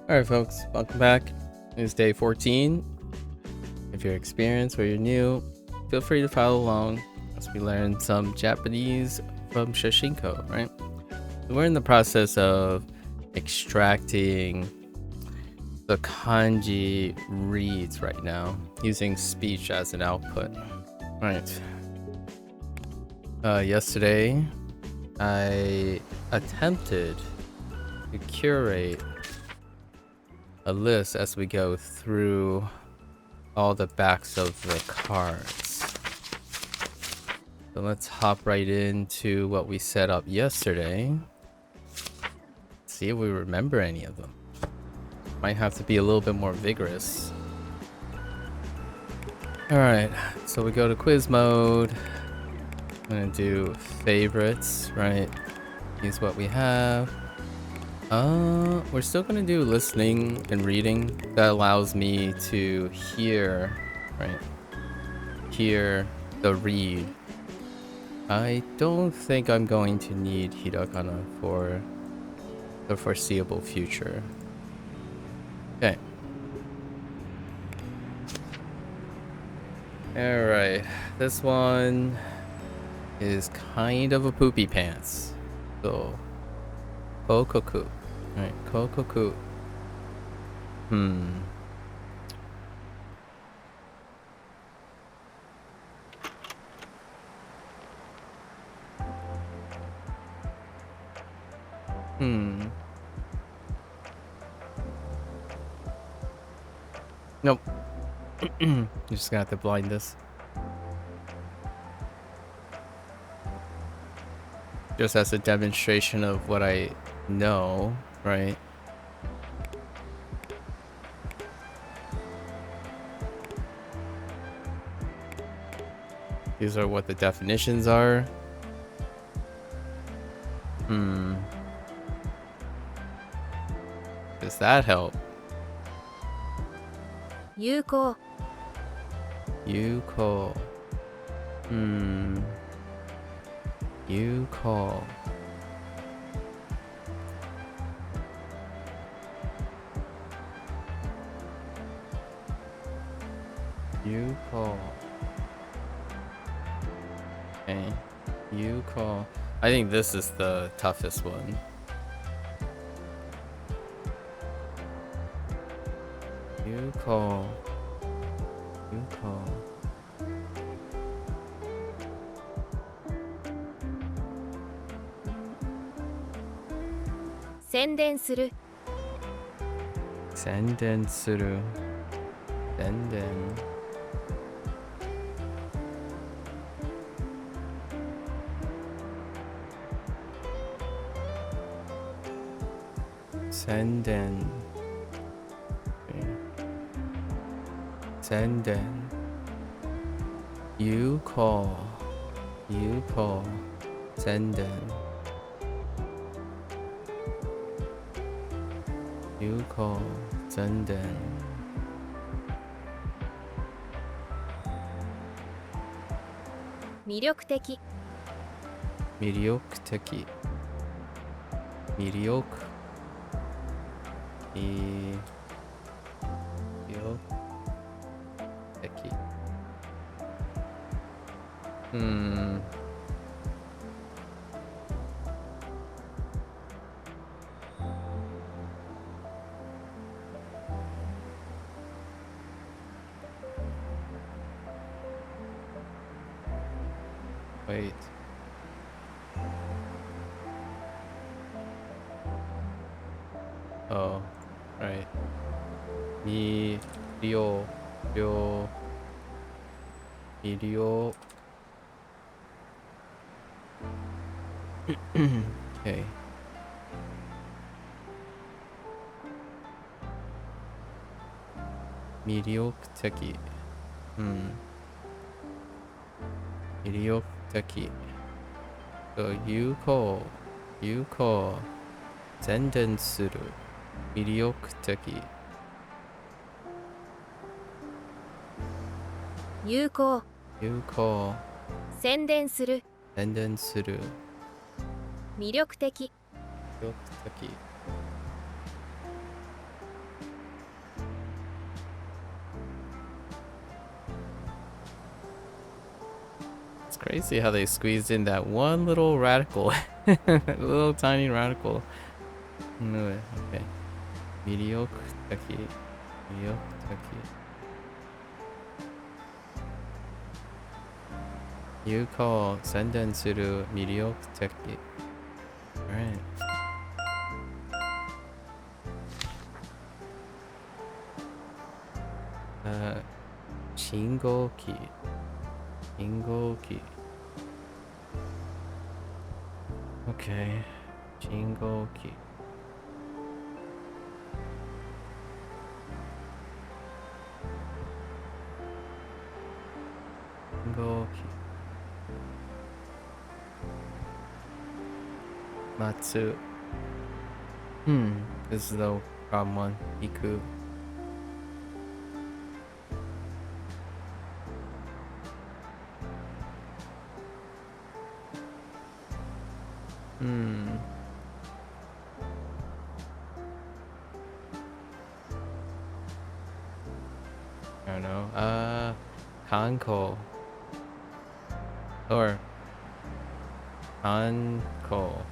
Alright folks, welcome back. It's day 14. If you're experienced or you're new, feel free to follow along as we learn some Japanese from Shashingo, right? So we're in the process of extracting the kanji reads right now, using speech as an output. Right. Yesterday, I attempted to curate a list as we go through all the backs of the cards. So let's hop right into what we set up yesterday. See if we remember any of them. Might have to be a little bit more vigorous. Alright, so we go to quiz mode. I'm gonna do favorites, right? Use what we have. We're still gonna do listening and reading. That allows me to hear, right? Hear the read. I don't think I'm going to need hiragana for the foreseeable future. Okay. Alright, this one is kind of a poopy pants. So, kokoku. Alright, kokoku. Hmm. Nope. You're just gonna have to blind this. Just as a demonstration of what I know, right? These are what the definitions are. Does that help? 有効 Yuko. Yuko. Yuko. Okay. Yuko. I think this is the toughest one. Yuko. Yuko. 宣伝する 宣伝する 宣伝 宣伝 宣伝 Yuko. Yuko. 宣伝 Yuko. 宣伝 魅力的 魅力的 魅力 魅力的 Wait. Oh, right. Mirio. Mirio. Okay. Miryokuteki. Miryokuteki. So Yuko. Yuko. 宣伝する 魅力的 有効 有効 宣伝する 宣伝する 魅力的 魅力的 crazy how they squeezed in that one little radical. Little tiny radical. No, okay. Mediocre taki. Mediocre taki. You call senden suru mediocre taki. Alright. Shingo-ki. Shingo-ki. Okay. Shingo-ki. Shingo-ki. Matsu. This is the problem one. Iku. I don't know. Kanko. Or Kanko.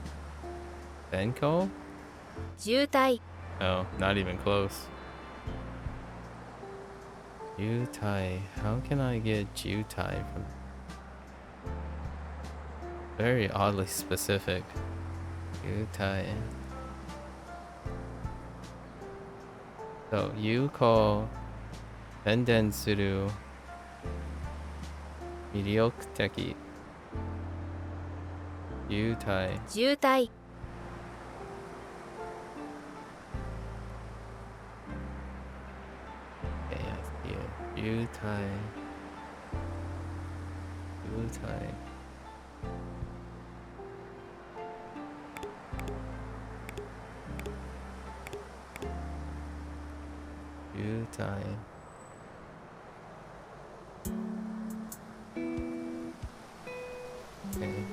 Benko? 渋滞 No, not even close. Jutai. How can I get Jutai from? Very oddly specific. Jutai. So you call Senden suru mediocre teki. Jutai. 渋滞 Okay, I see it. Jutai. Jutai. Jutai. Okay.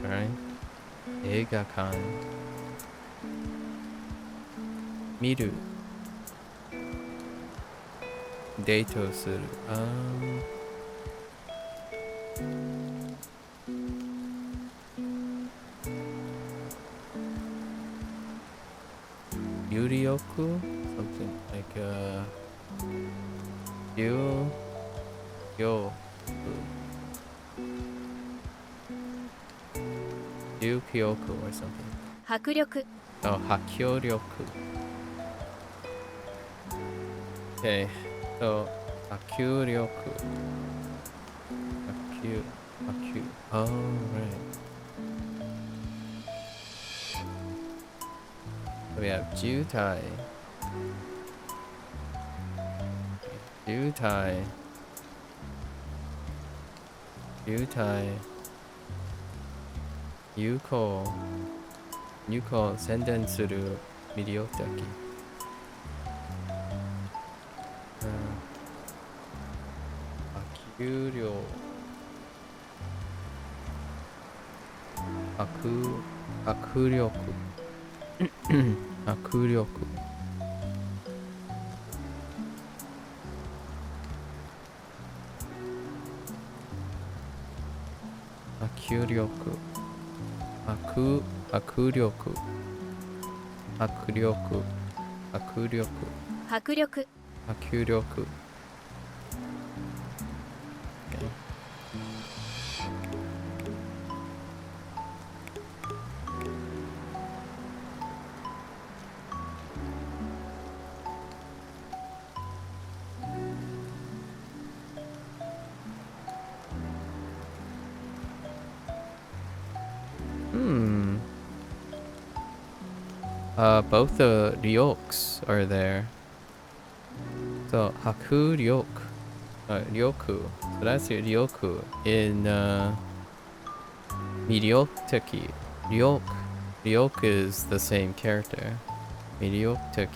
Alright. Eigakan. Miru. Dato suru. Yurioku? Something like Yo. Yukioku or something. 迫力 Oh, Hakyōryoku. Okay, so Hakyōryoku. Hakyu. Oh, right. So we have Jutai. Yuko senden suru mediotaki. Akuryo. Akuryoku. Akuryoku. Akuryoku. Akuryoku. Akuryoku. Akuryoku. 迫力 Akuryoku. Okay. Both the ryoks are there. So Haku ryok, ryoku. So that's your ryoku in mediocre. Ryok is the same character. Mediocre.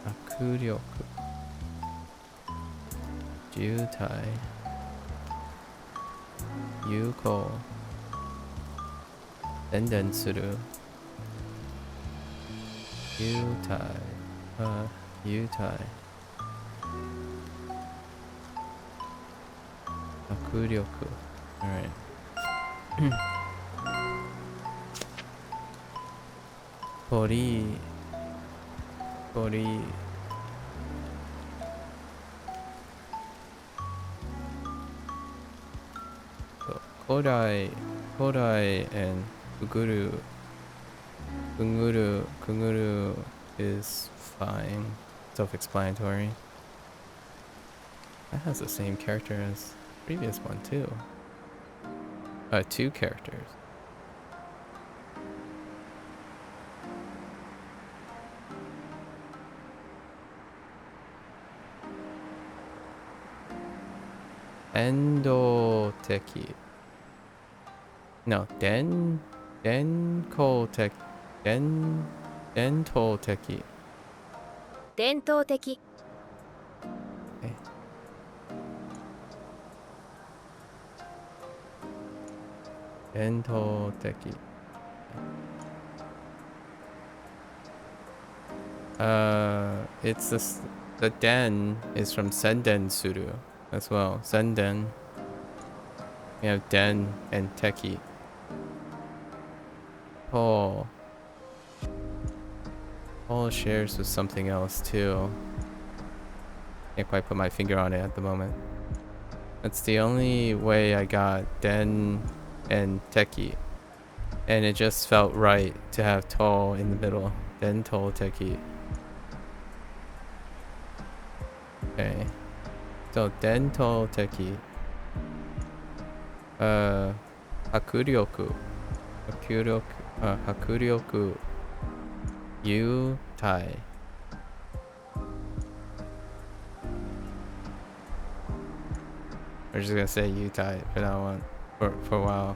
Haku ryoku. Jutai. Yuko. Senden suru Yutai. Yutai. Makuryoku. Alright. Pori. Pori. So, Kodai and Kuguru. Kunguru is fine. Self-explanatory. That has the same character as the previous one too. 2 characters. Endoteki. No, Denkoteki. Dentoteki. 伝統的 Okay. Dentoteki. It's the den is from Senden Suru as well. Senden. We have den and teki. Paul shares with something else too. Can't quite put my finger on it at the moment. That's the only way I got den and teki. And it just felt right to have tall in the middle. Den tall teki. Okay. So den tall teki. Hakuryoku. Hakuryoku. Yutai. We're just gonna say Yutai for that one. For a while.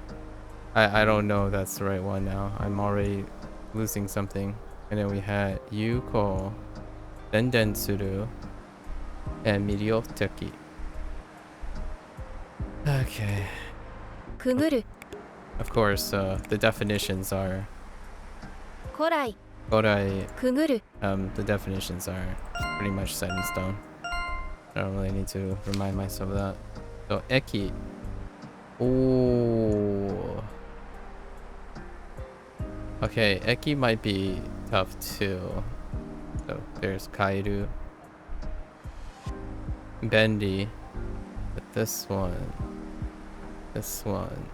I don't know if that's the right one now. I'm already losing something. And then we had Yuko, Dendensuru, and Miryoteki. Okay. くぐる Of course, the definitions are 古来 Kodai. くぐる The definitions are pretty much set in stone. I don't really need to remind myself of that. So Eki. Ooh. Okay, Eki might be tough too. So there's Kairu. Bendy. But this one. This one.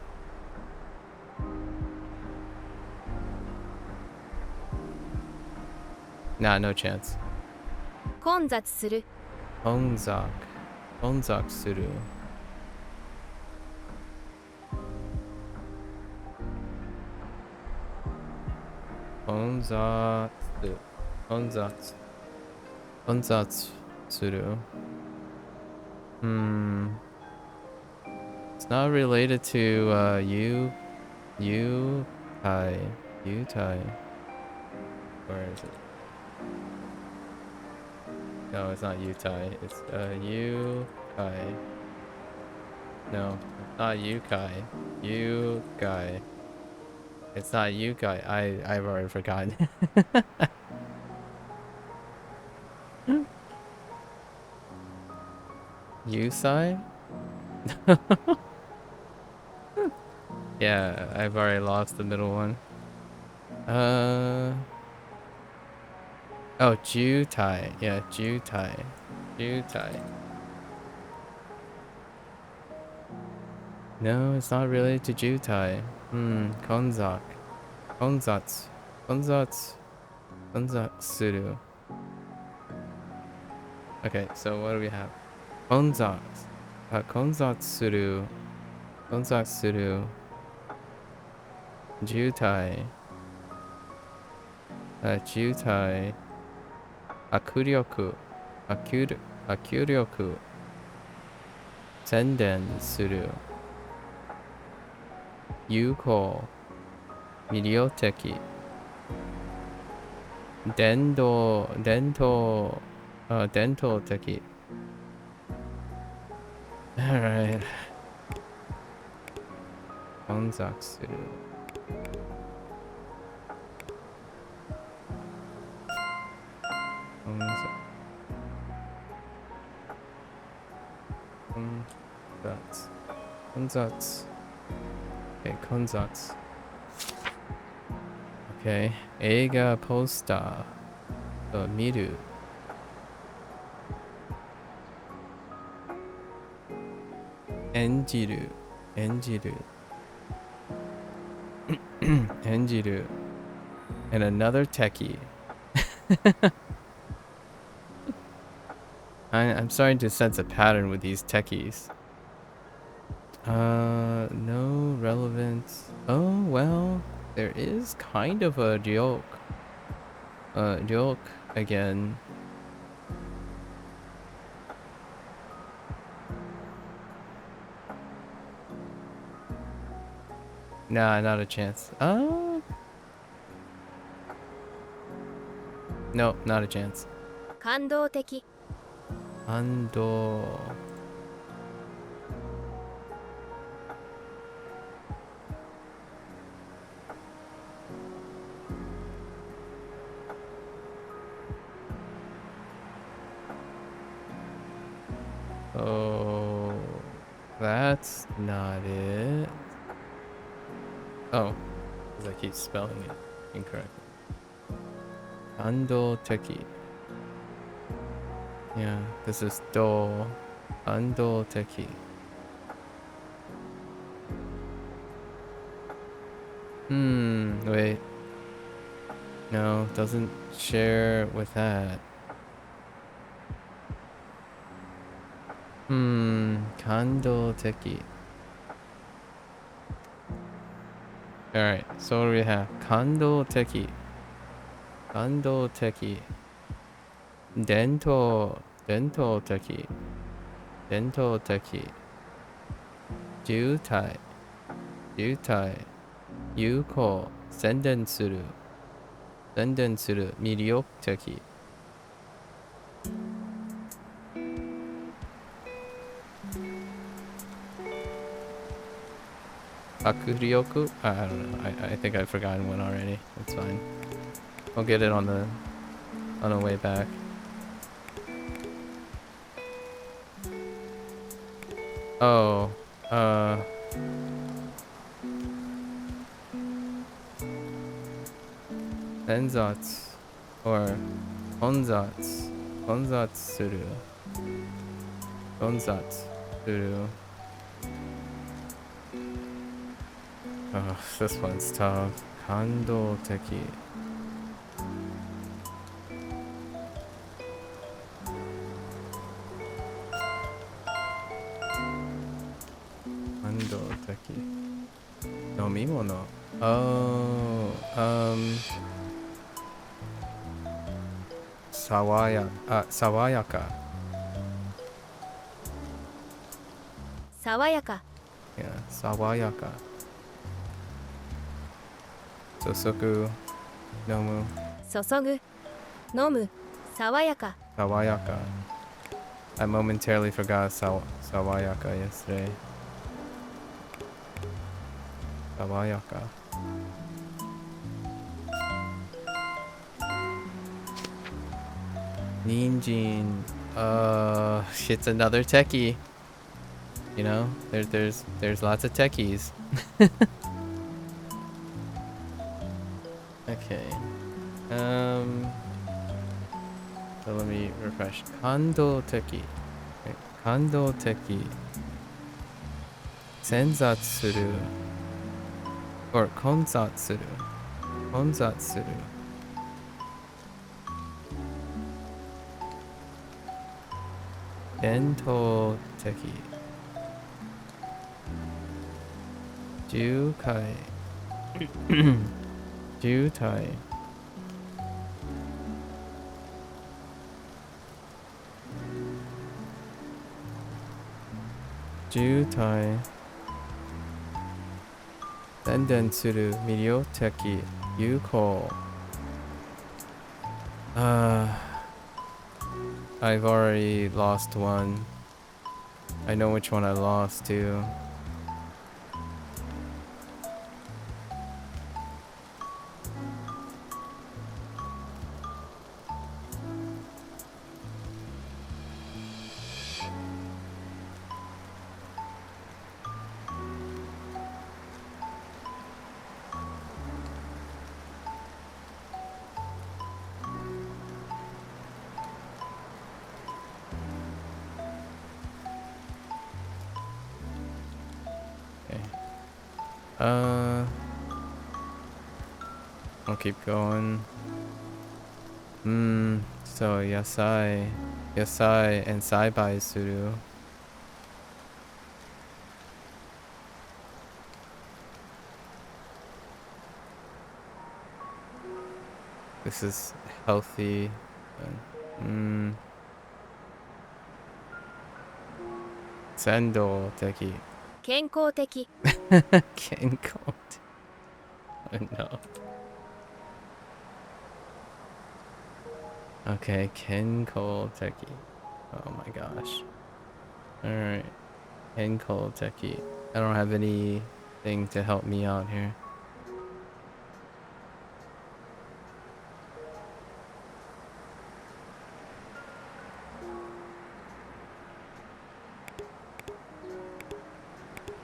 Nah, no chance. 混雑する Onzak. Onzak Suru. Onzatsu. Onzatsu. Onzatsuru. It's not related to Yutai. Where is it? No, it's not Yutai. It's Yukai. No, it's not Yukai. Yukai. It's not Yukai. I've already forgotten. Yusai? Yeah, I've already lost the middle one. Oh, Jutai. Yeah, Jutai. Jutai. No, it's not related to Jutai. Konzak. Konzatsu. Konzatsuru. Okay, so what do we have? Konzaks. Konzatsuru. Konzatsuru. Jutai. Jutai. Akuryoku. Akuryoku. Senden suru. Yuko. Miryoteki. Dento teki. Alright. Konzatsuru. Konsatsu. Konsatsu. Okay, konsatsu. Okay. Eiga poster. Miru. Enjiru. Enjiru. Enjiru. And another techie. I'm starting to sense a pattern with these techies. No relevance. Oh, well, there is kind of a joke. Joke again. Nah, not a chance. No, not a chance. 感動的 Ando. Oh, that's not it. Oh, because I keep spelling it incorrectly. Ando teki. Yeah, this is do. Ando teki. Wait. No, doesn't share with that. Kando teki. Alright, so what do we have? Kando teki. Kando teki. Dento teki. Dento teki. Jutai. Jutai. Yuko. Senden suru. Senden suru. Miryok teki. Akuryoku? I don't know. I think I've forgotten one already. That's fine. I'll get it on the way back. Oh, Enzatsu or Onzatsu. Onzatsuru. Onzatsuru. Oh, this one's tough. Kando teki. Kando teki. Nomimono. Oh, Sawayaka. 爽やか Yeah, Sawayaka. Sosoku. Nomu. 注ぐ飲む爽やか Sawayaka. I momentarily forgot Sawayaka yesterday. Sawayaka. Ninjin. It's another techie. You know, there's lots of techies. Okay. So let me refresh. Kando teki. Okay. Kando teki. Senzatsuru. Or konzatsuru. Konzatsuru. Dento teki. Jukai. Jutai. Jutai. Senden suru Miryo teki. Yuko. I've already lost one. I know which one I lost too. I'll keep going. So yasai and saibai suru. This is healthy. Sendo teki. 健康的 Kenko. Oh no. Okay, Kenko teki. Oh my gosh. Alright. Kenko teki. I don't have anything to help me out here.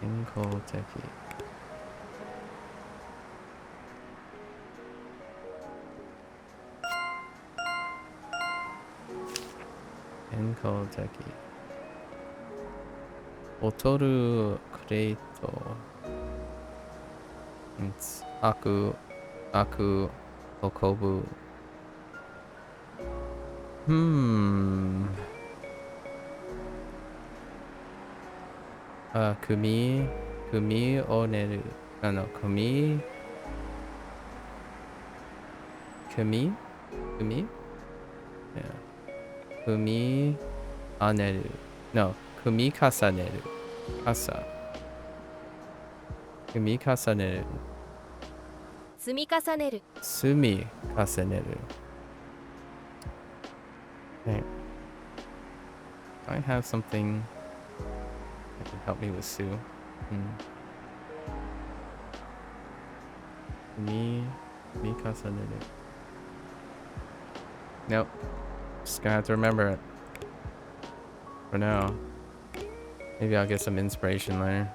Kenko teki. Kenko teki. Otoru kreito. It's aku okobu. Kumi oneru. No, kumi. Yeah. Kumi aneru. No, kumi kasaneru. Kasa. Kumi kasaneru. 積み重ねる Sumi kasaneru. Okay. I have something that can help me with Sue. Kumi kasaneru. Nope. Just gonna have to remember it. For now. Maybe I'll get some inspiration later.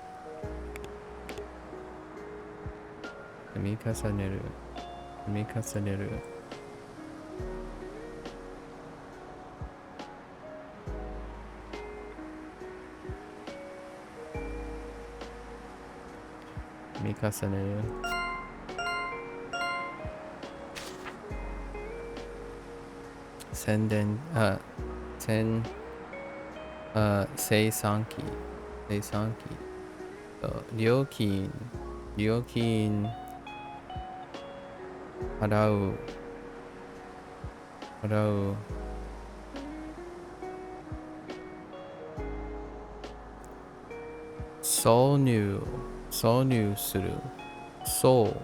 Kumi kasaneru. Kumi kasaneru. Kumi kasaneru. Senden, seisanki. Seisanki. Ryokin. Harau. Solnu suru. Soul.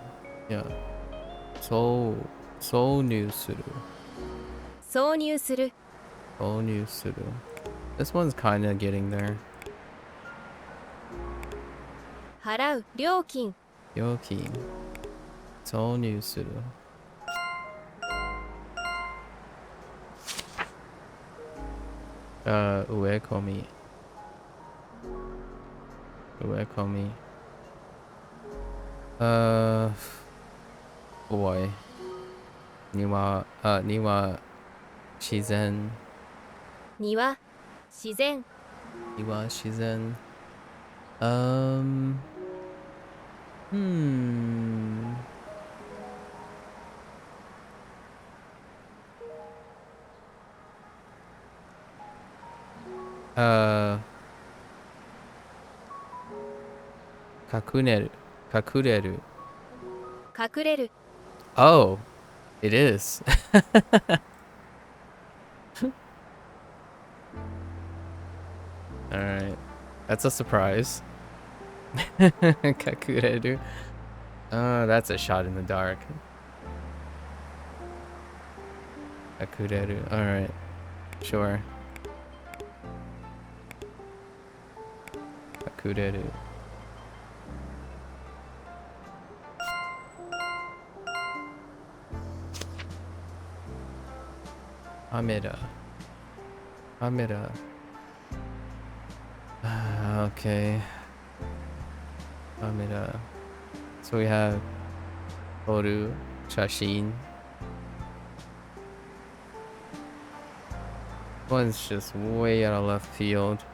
Yeah. Solnu suru. 挿入する Solnu suru. This one's kind of getting there. 払う料金 Ryokin. Solnu suru. Uekomi. Boy. Niwa Shizen. 庭自然 Niwa Shizen. Kakureru. 隠れる Oh, it is. Alright. That's a surprise. Kakureru. Oh, that's a shot in the dark. Kakureru. Alright. Sure. Kakureru. Amira. Okay. Amira. So we have Oru, Shashin. One's just way out of left field.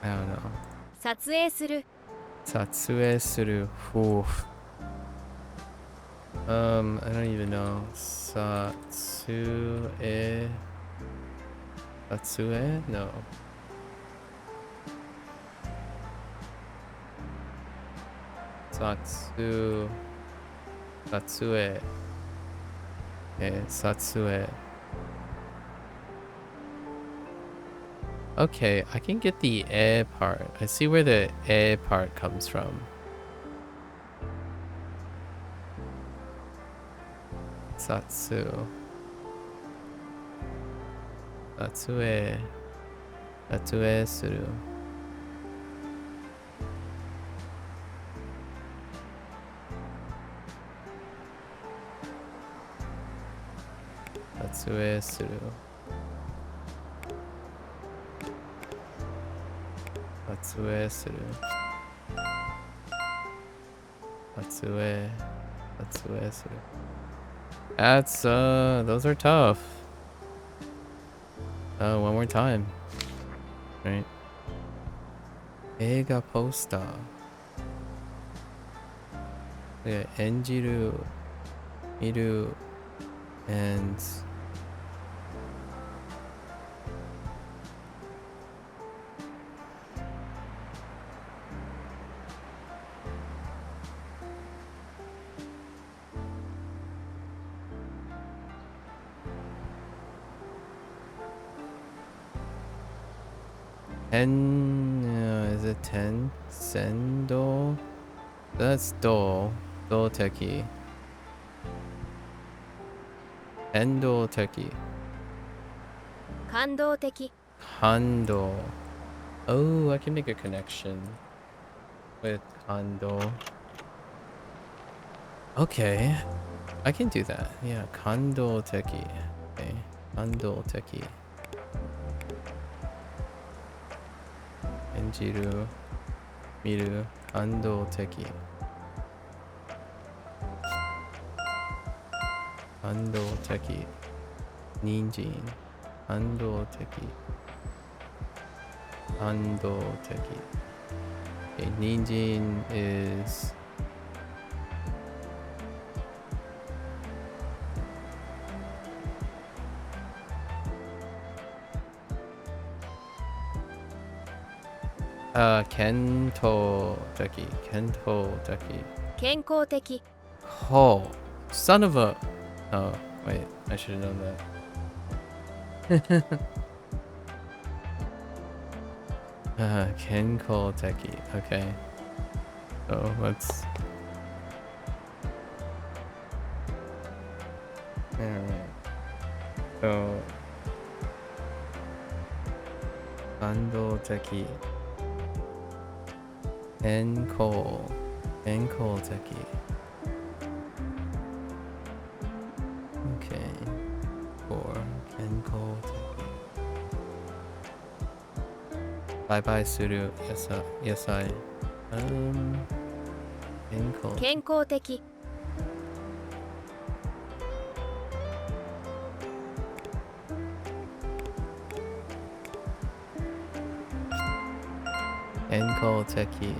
I don't know. 撮影する Satsue suru. Ooh. I don't even know. Satsue. Satsue? No. Satsue. Okay, Satsue. Okay, I can get the part. I see where the part comes from. Satsu. Satsue. Satsue suru. Satsue suru. Satsue suru. Satsue. Satsue suru. That's those are tough. One more time. Right. Eiga poster. Yeah, enjiru, miru, and is it 10? Sendo? That's do. Do teki. Endo teki. 感動的 Kando. Oh, I can make a connection with Kando. Okay. I can do that. Yeah, Kando teki. Okay. Kando teki. Enjiru. Miru. Kando teki. Kando teki. Ninjin. Kando teki. Kando teki. Okay, Ninjin is Kento teki. Kento teki. 健康的 Oh, son of a. Oh, wait, I should have known that. Kenko teki. Okay. So let's. Alright. So. Kando teki. Kenko. Kenko teki. Okay. For Kenko teki. Bye bye suru. Yes I. Kenko. 健康的 Kenko teki.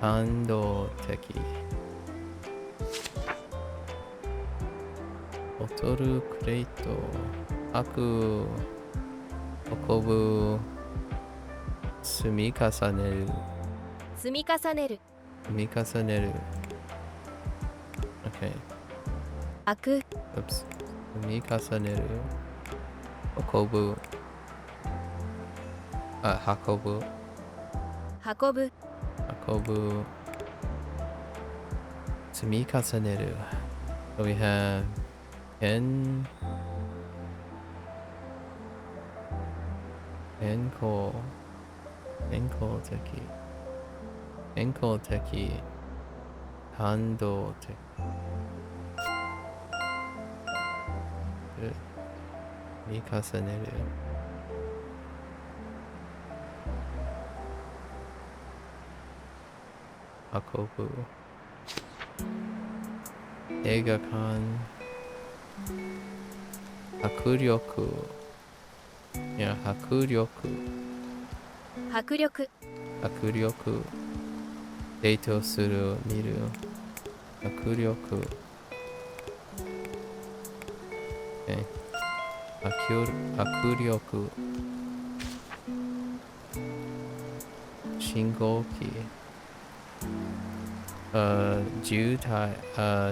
Kando teki. Botoru crate. Aku. Okobu. Sumikasaneru. 積み重ねる Sumikasaneru. Okay. 開く Oops. Sumikasaneru. Okobu. Hakobu. 運ぶ Hakobu. Sumikasaneru. So we have Enko. Enko teki. Enko teki. Kando teki. Good. Mikasaneru. Hakobu. Eigakan. Hakuryoku. Yeah, hakuryoku. 迫力迫力。デートする、見る。迫力。迫力。信号機。渋滞。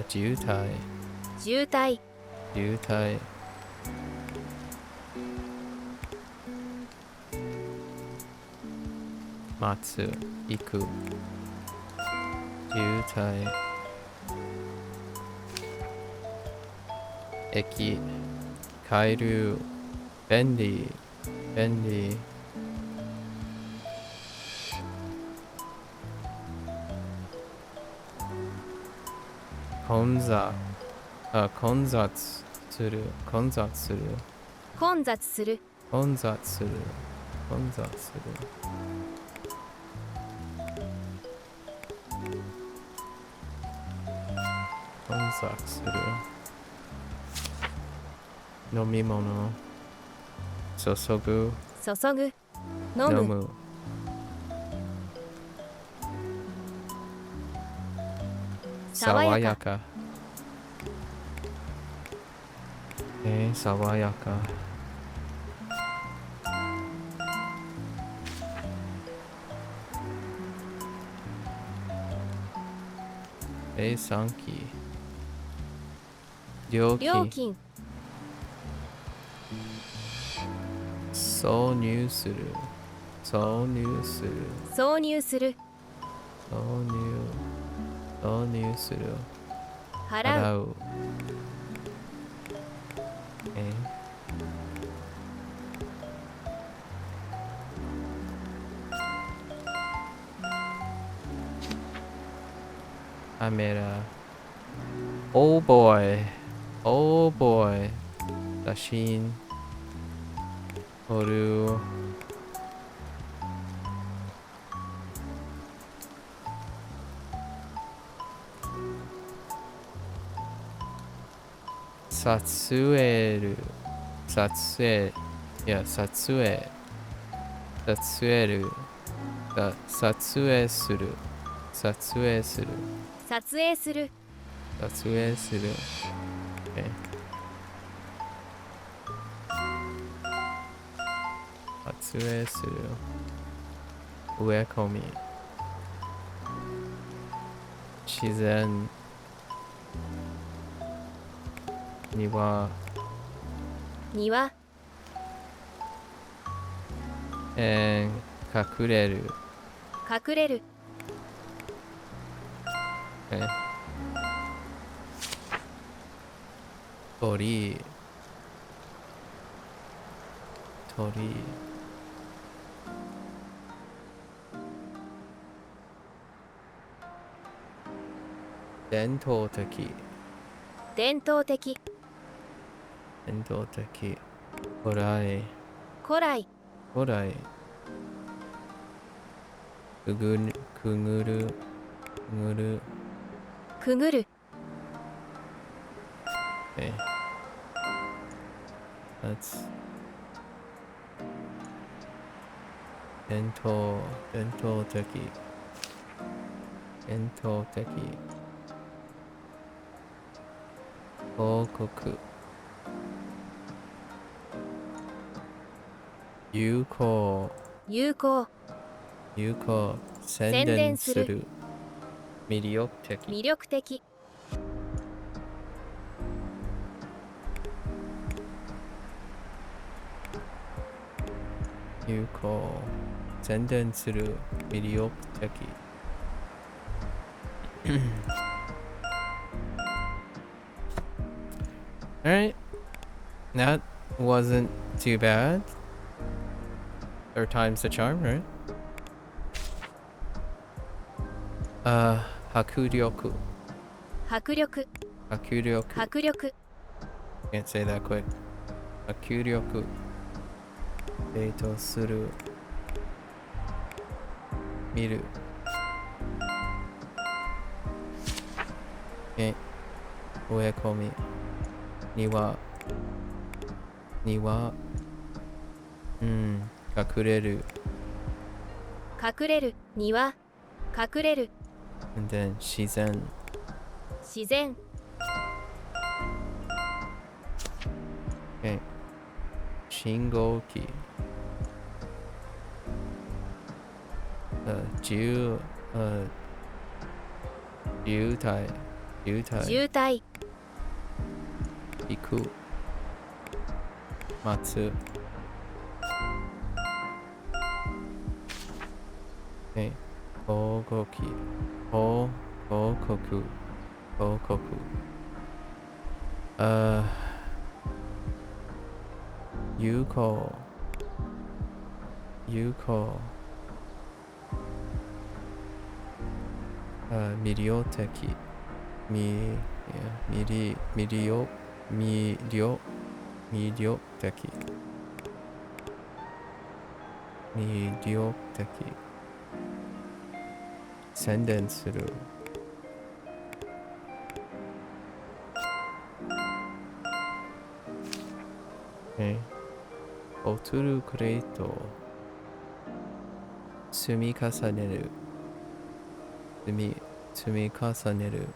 渋滞。渋滞渋滞。待つ。行く。渋滞。駅。帰る。便利。便利。混雑。混雑する。混雑する。混雑する混雑する。混雑する。混雑する。飲み物。注ぐ。注ぐ飲む飲む。爽やか。爽やか。計算機。料金。料金挿入する。挿入する。挿入する挿入。挿入する。払う払う。カメラ。Oh boy. Oh boy. 写真。撮る。撮影る。撮影。いや、撮影。撮影る。撮影する。撮影する。撮影する撮影する。撮影する。植え込み。自然。庭。庭隠れる。隠れる鳥。鳥。伝統的。伝統的伝統的。古来。古来古来。くぐる。くぐる。くぐる。くぐる伝統。伝統的。伝統的。報告。有効。有効有効。宣伝する。魅力的。魅力的有効。宣伝する。魅力的。Alright. That wasn't too bad. Third time's the charm, right? 迫力。迫力迫力。迫力 Can't say that quick. 迫力。デートする。見る。植え込み。庭。庭。隠れる。隠れる庭隠れる And then 自然自然 Okay. 信号機渋滞渋滞行く待つ Okay. 広告広告有効魅力的魅力的宣伝するボトルクレート積み重ねる積み重ねる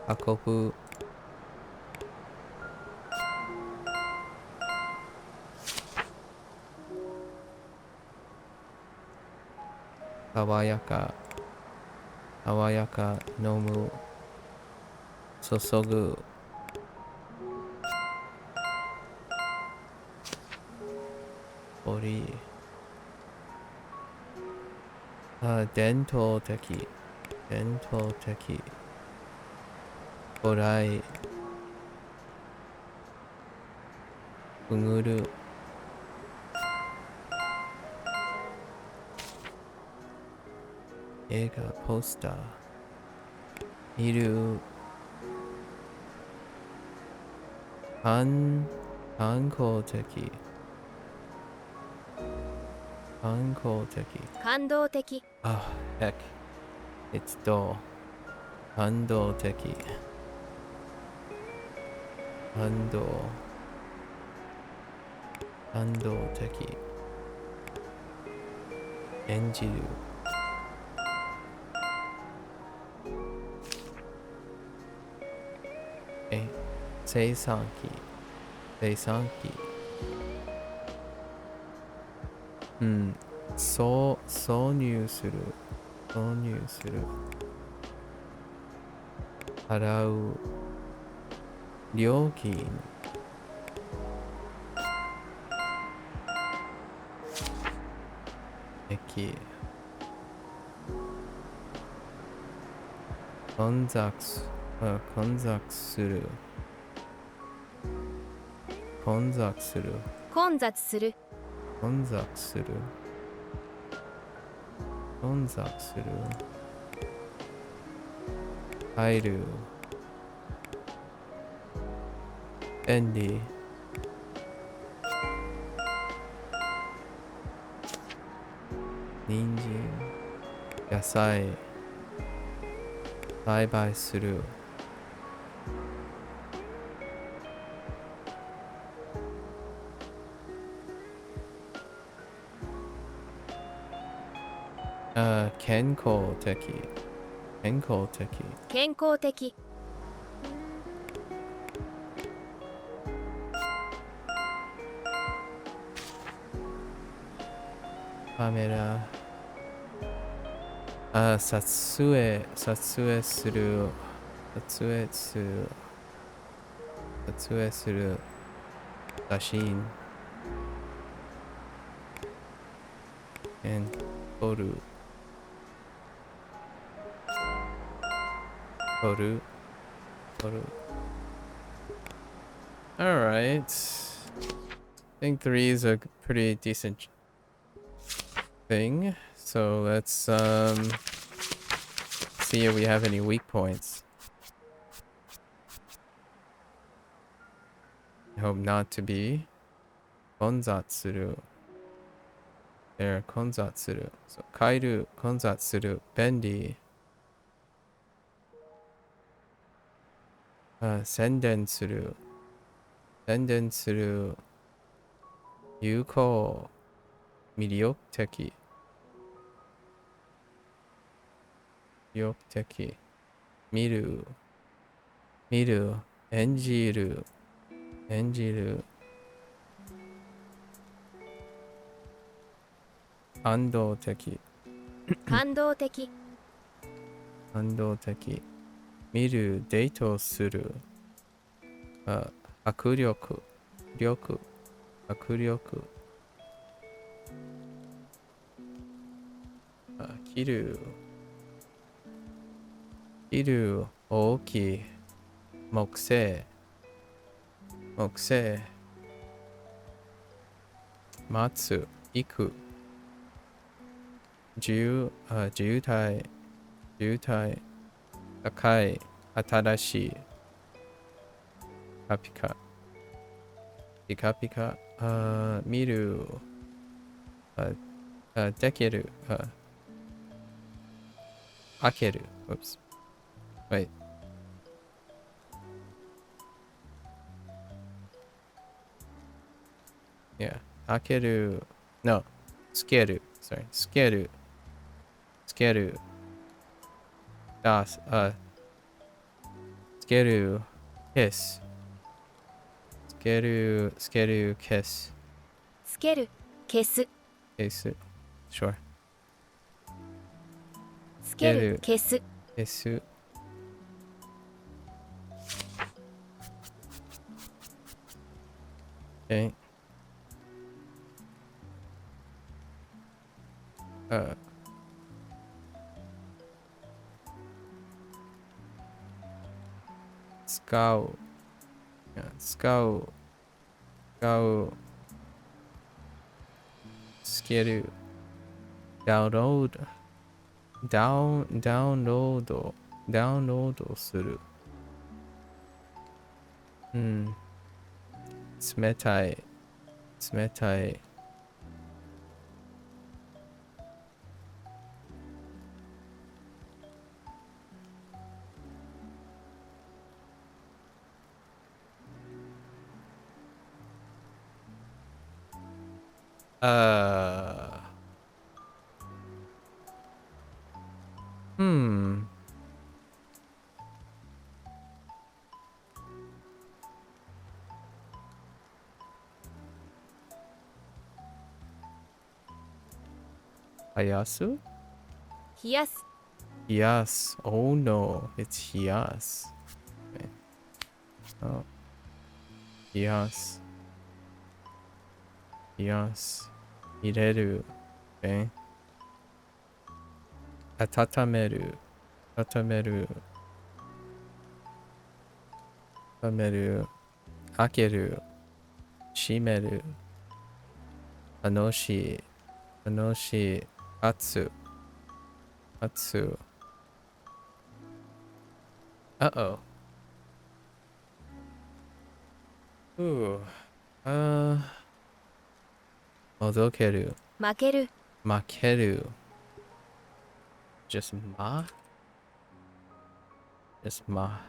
運ぶ爽やか飲む注ぐ折伝統的古来くぐる映画ポスター見る観光的感動的 Oh, heck. It's dull. 感動的演じる生産機挿入する払う料金駅混雑する入る便利人参野菜栽培する健康的カメラ撮影する写真撮るAlright. I think 3 is a pretty decent thing. So let's see if we have any weak points. I hope not to be. 混雑する There, 混雑する So 帰る混雑する便利宣伝する。宣伝する。有効。魅力的。魅力的。見る。見る。演じる。演じる。感動的。感動的感動的。見る。デートする。迫力。力。迫力。切る。切る。大きい。木星。木星。待つ。行く。渋滞。渋滞。高い。新しい。ピカピカ。ピカピカ。見る。できる。開ける。Oops. Wait. Yeah. 開ける。No. つける。Sorry. つける。つける。つける。消す。つける。つける。消す。つける消す消す。Sure. つける消す消す。Okay. 使う。使う。使う。つける。ダウンロード。ダウンロード。ダウンロードする。うん。冷たい。冷たい。Hmm. 冷やす冷やす冷やす。Oh no. It's 冷やす。Okay. Oh. 冷やす。冷やす。入れる。Okay. 温める。温める。温める。開ける。閉める。楽しい。楽しい。熱。熱。Uh-oh. Ooh. おどける。負ける負ける。Just ma? Just ma.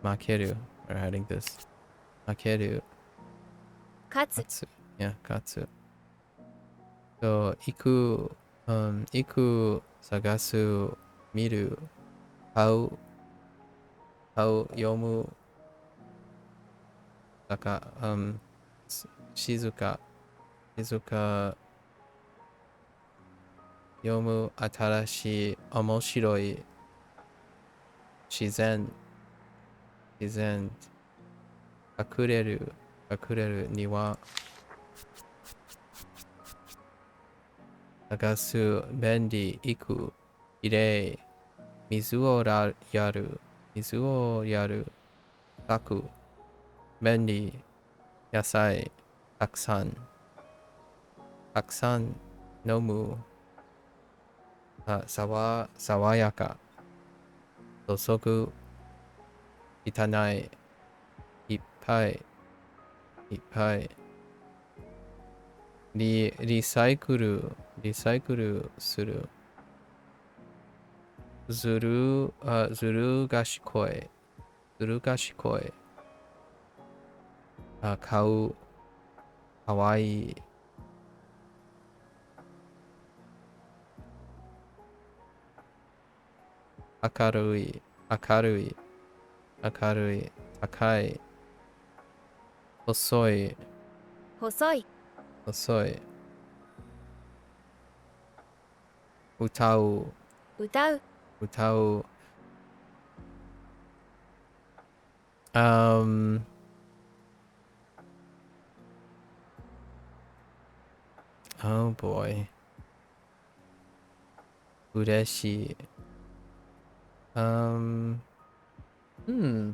負ける。We're adding this. 負ける。勝つ勝つ。Yeah, 勝つ。行く。行く。探す。見る。買う。買う。読む。静か。静か。読む。新しい。面白い。自然。自然。隠れる。隠れる。庭。探す。便利。行く。きれい。水をやる。水をやる。炊く。便利。野菜。たくさん。たくさん。飲む。爽やか。注ぐ。汚い。いっぱい。いっぱい。リサイクル。リサイクルする。ずる賢い。ずる賢い。顔、かわいい。明るい、明るい、明るい、高い、細い、細い細い。歌う、歌う歌う。Um, oh boy. 嬉しい。Hmm. Hmm.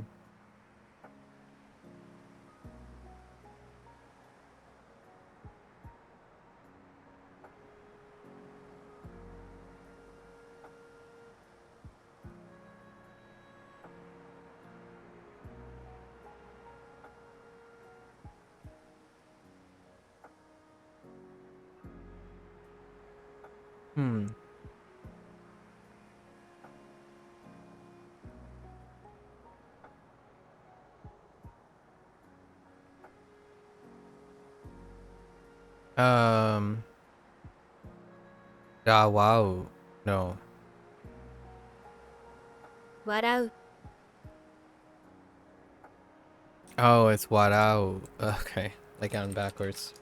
Um, wow. No. 笑う Oh, it's wow. Okay. Like on backwards.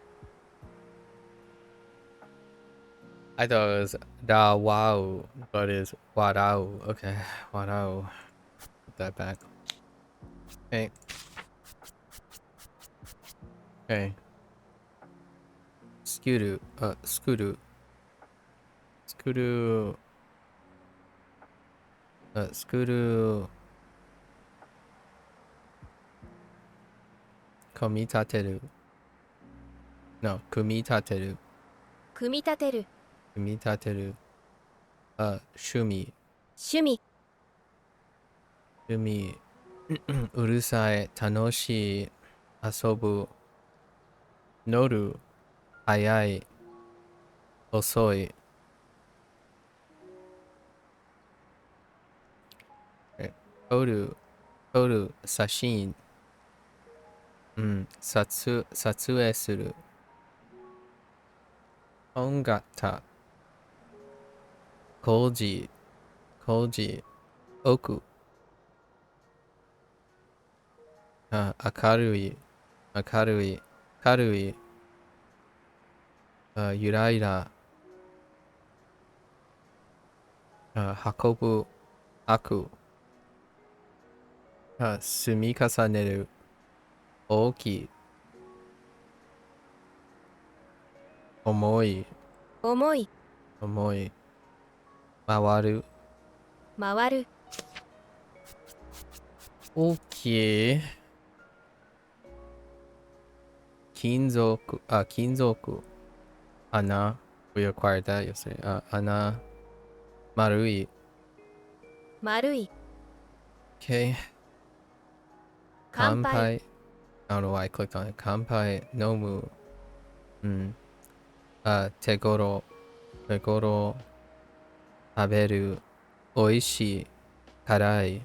I thought it was da wow, but it's wow. Okay. Wow. Put that back. Okay. Okay. Scooter. Scooter. Scooter. Scooter. Komitateru. No, kumitateru. 組み立てる Kumitateru. 趣味。趣味趣味。うるさい。楽しい。遊ぶ。乗る。早い。遅い。撮る。撮る。写真。撮影する。音楽。工事。工事。奥。明るい。明るい。軽い。ゆらゆら。運ぶ。開く。積み重ねる。大きい。重い。重い重い。回る。回る大きい。金属。金属。穴。We acquired that yesterday. 穴。丸い。丸い Okay. 乾杯 I don't know why I clicked on it. 乾杯。飲む。うん。手頃。手頃。食べる。おいしい。辛い。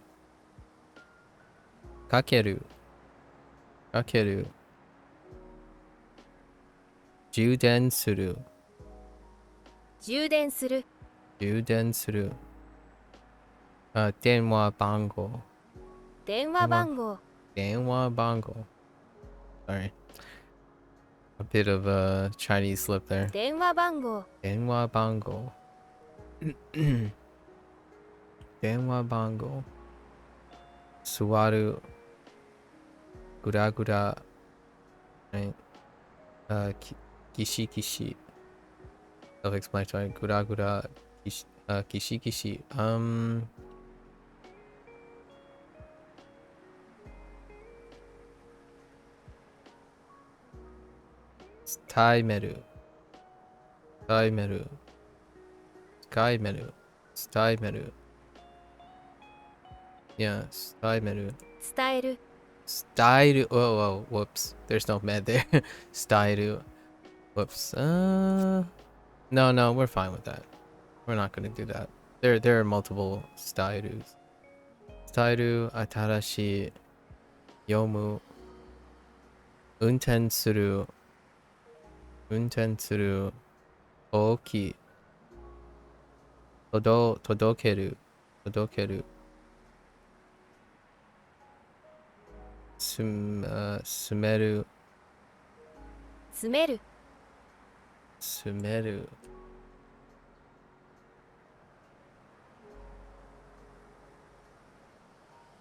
かける。かける。充電する。充電する充電する。電話番号。電話番号電話番号。Sorry. A bit of a Chinese slip there. 電話番号電話番号。電話番号。座る。ぐらぐら。Right. キシキシ。Self-explanatory. ぐらぐら。キシキシ。タイメル。タイメル。スカイメル。スタイメル。Yeah, スタイメル。伝える Style. Oh, whoops. There's no med there. Style. Whoops. No, we're fine with that. We're not gonna do that. There are multiple styles. 伝える、新しい、読む、運転する、大きい、届ける、住める、詰める住める、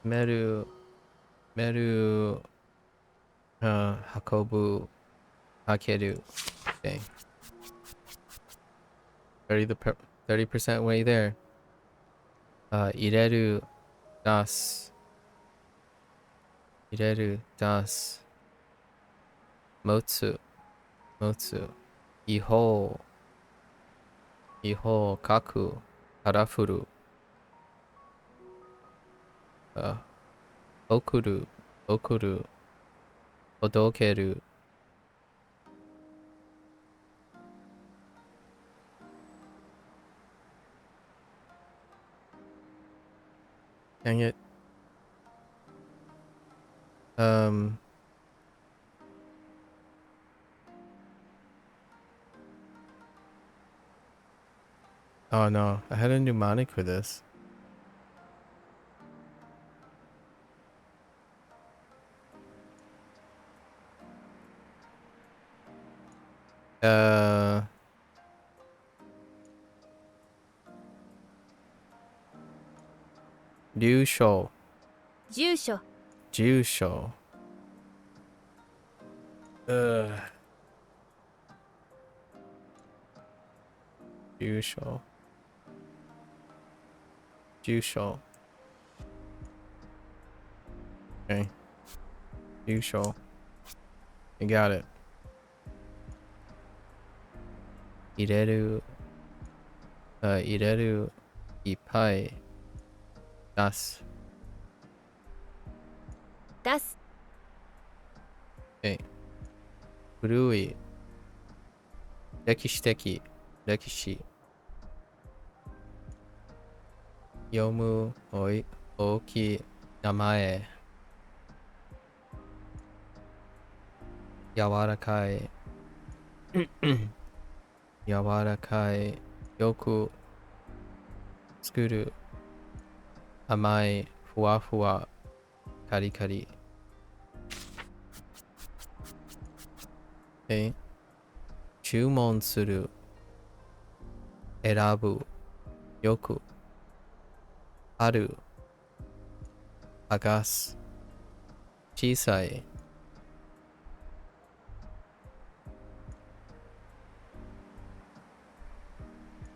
メル、メル、運ぶ、開ける。Dang. 30% way there. 入れる、出す。入れる、出す。持つ、違法、書く、カラフル。送る、届ける。Dang it. Oh no, I had a mnemonic for this. Liu Shou. 住所 Jusho. Jusho. Okay. Jusho. You got it. 入れる、いっぱい、出す。出す Okay. 古い、歴史的、歴史。読む、大きい、名前。柔らかい、よく作る。甘い、ふわふわ、カリカリ。注文する、選ぶ、よく、ある、探す、小さい、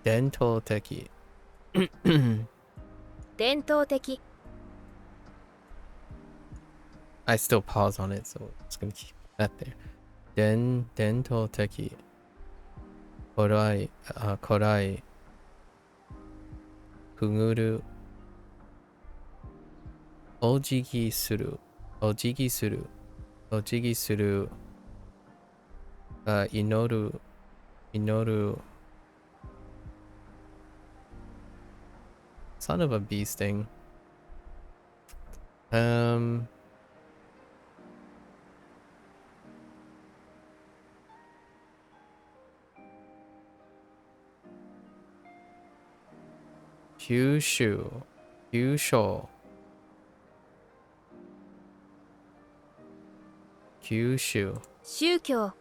伝統的。伝統的 I still pause on it, so it's gonna keep that there. 伝統的。古い、くぐる、お辞儀する、祈る、son of a bee sting. Kyushu, Kyusho, 宗教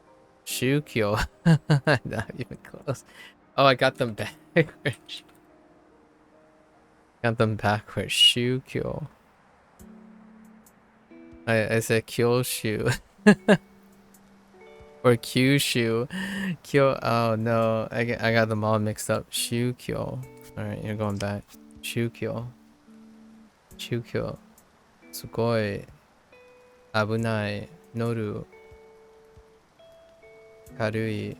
Shukyo. Not even close. Oh, I got them backwards. Shukyo. I said Kyoshu. Or Kyushu. Oh no, I got them all mixed up. Shukyo. Alright, you're going back. Shukyo. すごい、危ない、乗る、軽い、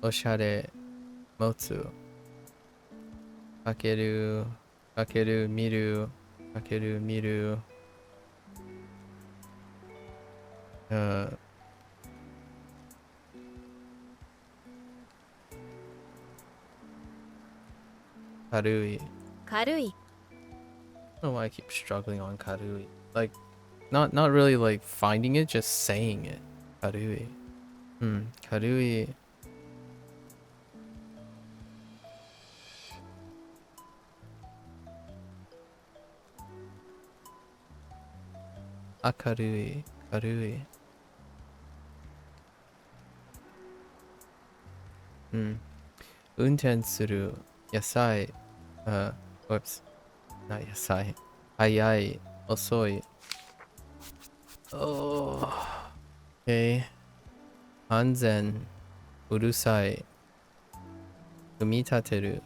おしゃれ、持つ、かける、見る、うん、軽い、軽い don't know why I keep struggling on karui. Like, not really like finding it, just saying it. Karui. Karui. Akarui. Karui. 運転する野菜、whoops, not 野菜。早い、遅い。Oh, okay. 安全、うるさい。組み立てる。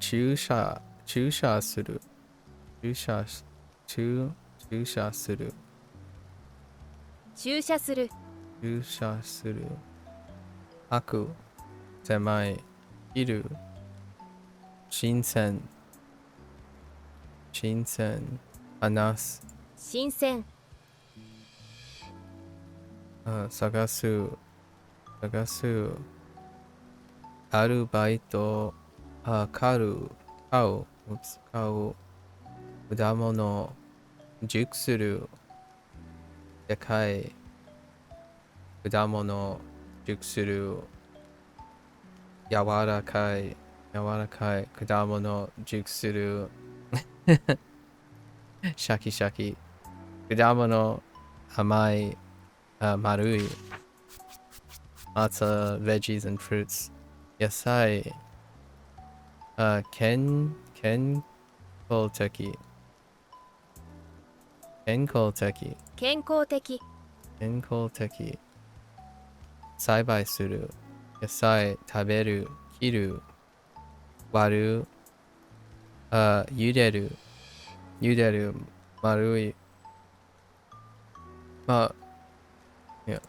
駐車する。駐車する。駐車する。駐車する。開く。狭い。いる。新鮮。話す。新鮮。探す。アルバイト。買う。果物。熟する。でかい。果物。熟する。柔らかい。果物。熟する。シャキシャキ。果物。甘い。丸い。Lots of veggies and fruits. 野菜。健康的。栽培する。野菜。食べる。切る。割る。茹でる。丸い。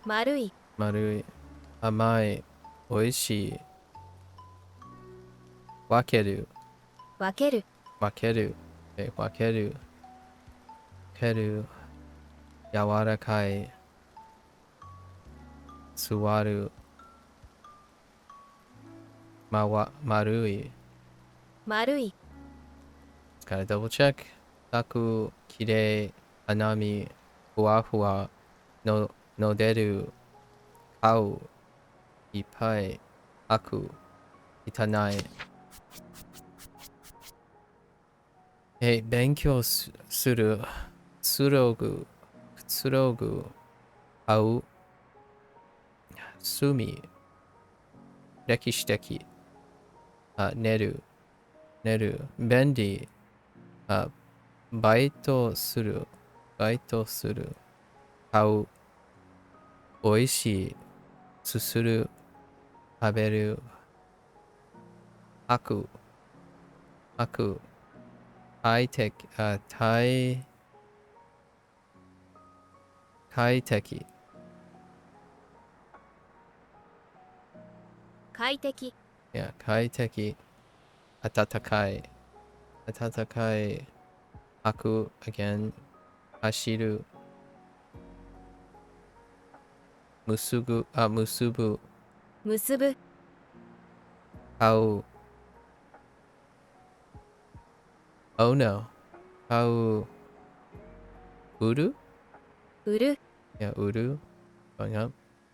丸い。甘い。おいしい。分ける。分ける。柔らかい。座る。丸い。丸い。Gotta double check. 咲く。きれい。花見。ふわふわ。の出る。買う。いっぱい。開く。汚い。勉強する。くつろぐ。会う。住み。歴史的。寝る。便利。バイトする。買う。おいしい。すする。食べる。開く。快適。快適。快適。快適。暖かい。開く。again。走る。結ぶ。結ぶ。買う。Oh no. 買う。売る。売る。売る。Going up.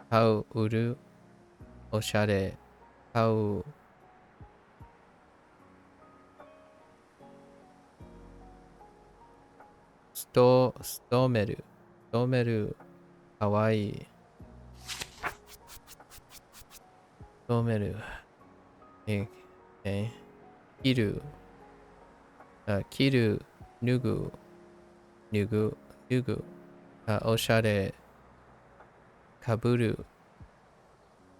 買う。売る。おしゃれ。買う。勤める。かわいい。勤める。切る。脱ぐ。おしゃれ。かぶる。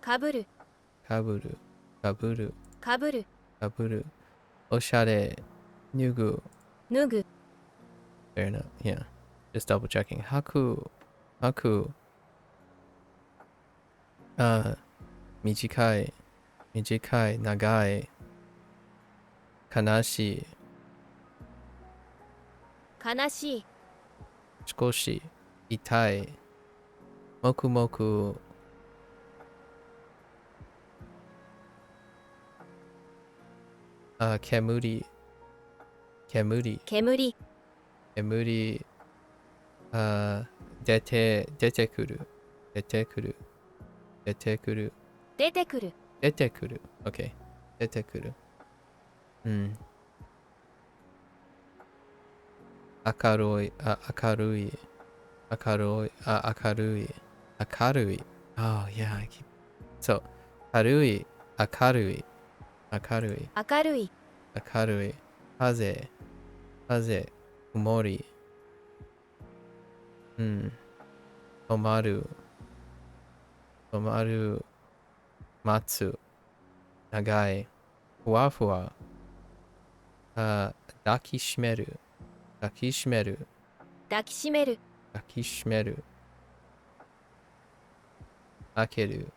かぶる。おしゃれ。脱ぐ。脱ぐ。Fair enough. Yeah. Just double checking. 吐く。短い。長い。悲しい。悲しい。少し。痛い。黙々。煙、煙、煙煙、出てくる、出てくる、出てくる、出てくる出てくる。OK。出てくる。うん。明るい、明るい、明るい、明るい、明るい。Oh, yeah, So, 軽い、明るい、明るい、明るい明るい。風、風、曇り。うん。止まる、止まる、待つ、長い、ふわふわ。抱きしめる、抱きしめる、抱きしめる抱きしめる。開ける。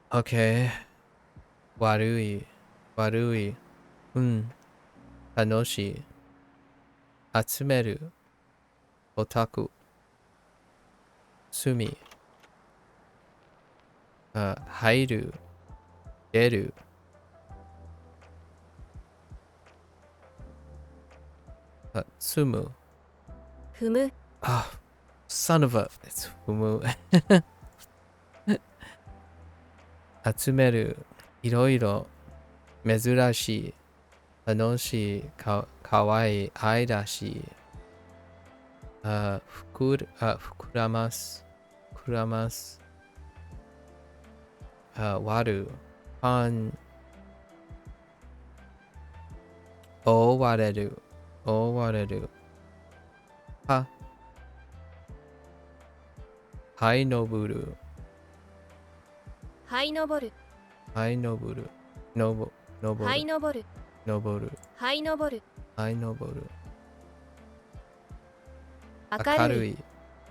OK。悪い、悪い。うん。楽しい。集める。オタク。隅。入る。出る。住む。踏む son of a. 踏む。集める。いろいろ。珍しい。楽しい。かわいい。愛らしい。膨らます。膨らます。割る。パン。覆われる。覆われる。は。はいのぶる。はいのぼるはいのぶる。のぼる。はいのぼるのぼる。はいのぼるはいのぼる。明るいい。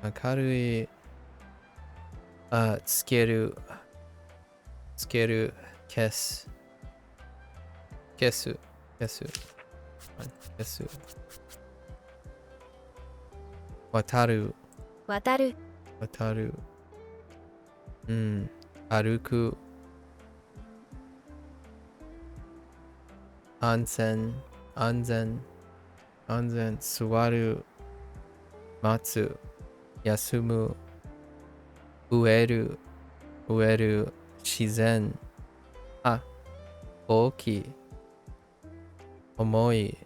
明るい。つける。つける。消す。消す。消す。消す。渡る。渡る渡る。うん。歩く。安全。安全。安全。座る。待つ。休む。植える。植える。自然。大きい。重い。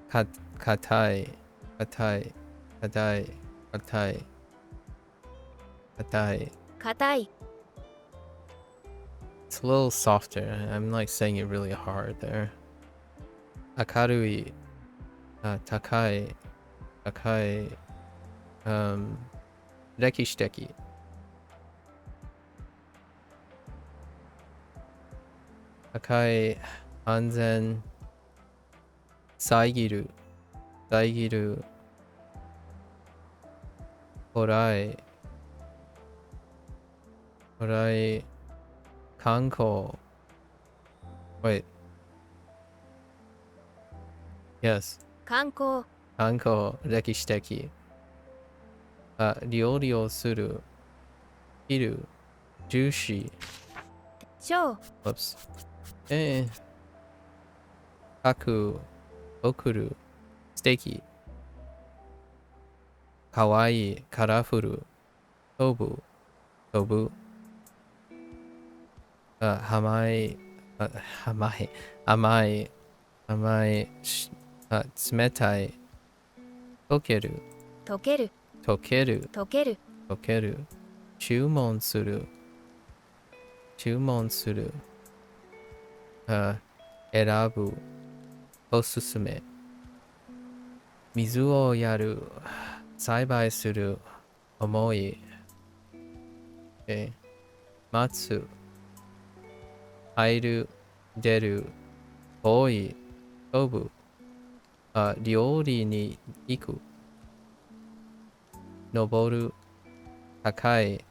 硬い。硬い。硬い。硬い。硬い。硬い It's a little softer. I'm like saying it really hard there. 明るい。高い。高い。歴史的。高い。安全。遮る。遮る。古来。古来。観光。Wait. Yes. 観光観光。歴史的。料理をする。切る。ジューシ小ー。Whoops. 書く。送る。素敵。かわいい。カラフル。飛ぶ。飛ぶ。甘い。甘い。甘い。甘い。冷たい。溶ける。溶ける溶ける。溶ける溶ける。注文する。注文する。選ぶ。おすすめ。水をやる。栽培する。思い。待つ。入る。出る。遠い。飛ぶ。料理に行く。登る。高い。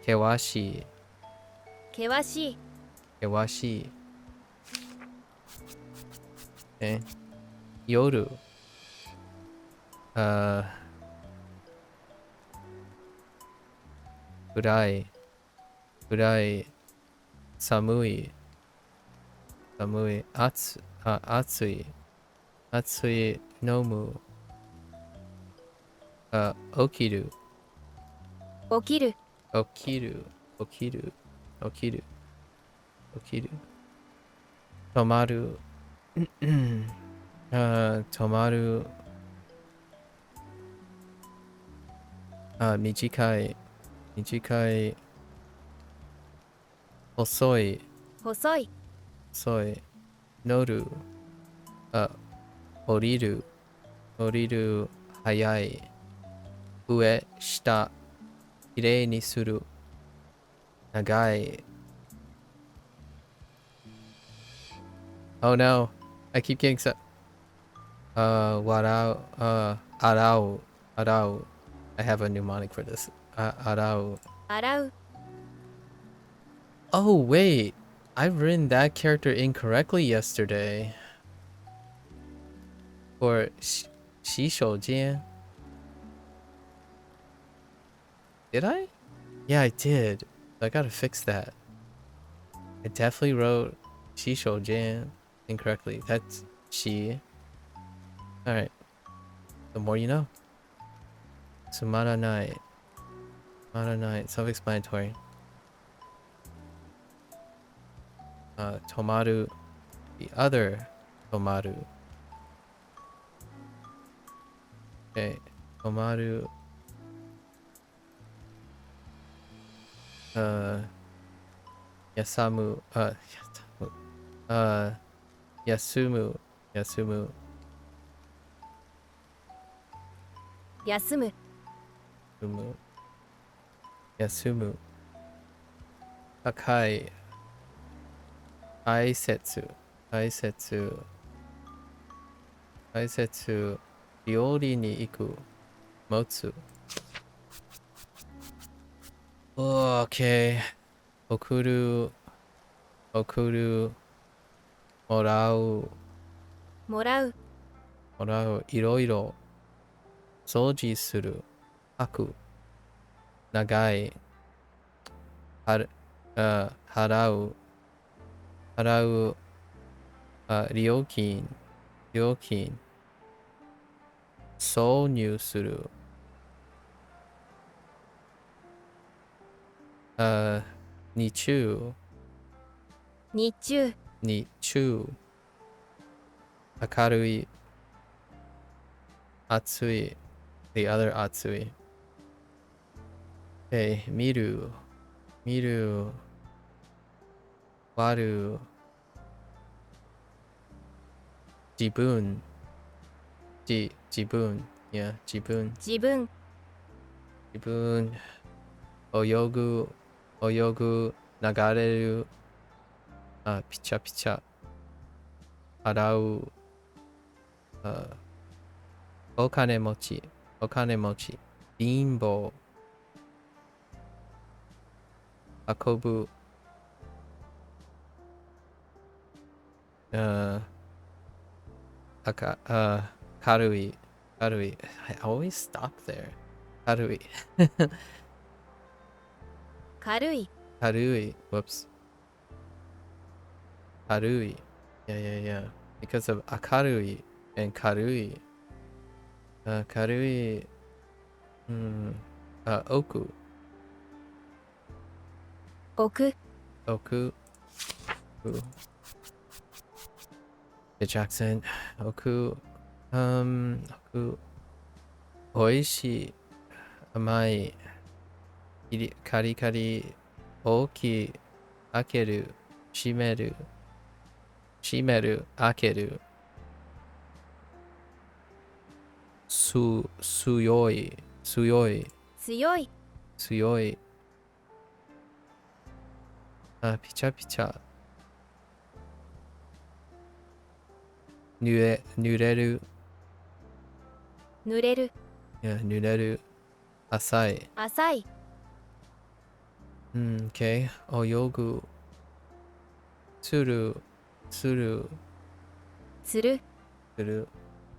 険しい。険しい険しい。夜。暗い。暗い。寒い。寒い。暑い。暑い。飲む。起きる。起きる。起きる。起きる。起きる。起きる。止まる。止まる。短い。短い。遅い。細い。遅い。乗る。あ、降りる。降りる。早い。上、下。きれいにする。長い。Oh no. I keep getting so. 笑う。洗う。洗う。I have a mnemonic for this. 洗う。洗う。Oh, wait. I've written that character incorrectly yesterday. For 洗手间. Did I? Yeah, I did. I gotta fix that. I definitely wrote 洗手间 incorrectly. That's she. Alright. The more you know. Sumaranai. Sumaranai. Self-explanatory. Tomaru. The other Tomaru. Okay. Tomaru. Yasamu. Yasumu. Yasumu. 休む。Yasumu. Yasumu. Takai. Aisetsu. Aisetsu. Aisetsu. Ryori ni iku. Motsu. Okay. Okuru. Okuru. Morau. もらう。Morau. Iroiro. Soji suru. Haku. Nagai. Harau. Harau. Ryokin. Ryokin. 挿入する。日中。日中。日中。明るい。暑い。The other 暑い。見る。見る。割る。自分。自分。いや、自分。自分。自分。泳ぐ。泳ぐ。流れる。ピチャピチャ。洗う。お金持ち。お金持ち。貧乏。運ぶ。軽い。軽い。I always stop there. 軽い。軽い。軽い。Whoops. 軽い。Yeah. Because of 明るい and 軽い。軽い。奥。置く。奥。The Jackson. 奥。奥。おいしい。甘い。カリカリ。大きい。開ける。閉める。閉める。開ける。強い。強い。強い。強い。ピチャピチャ。濡れる。濡れる。いや、濡れる。浅い。浅い。Okay. 泳ぐ。つる。つる。する。つる。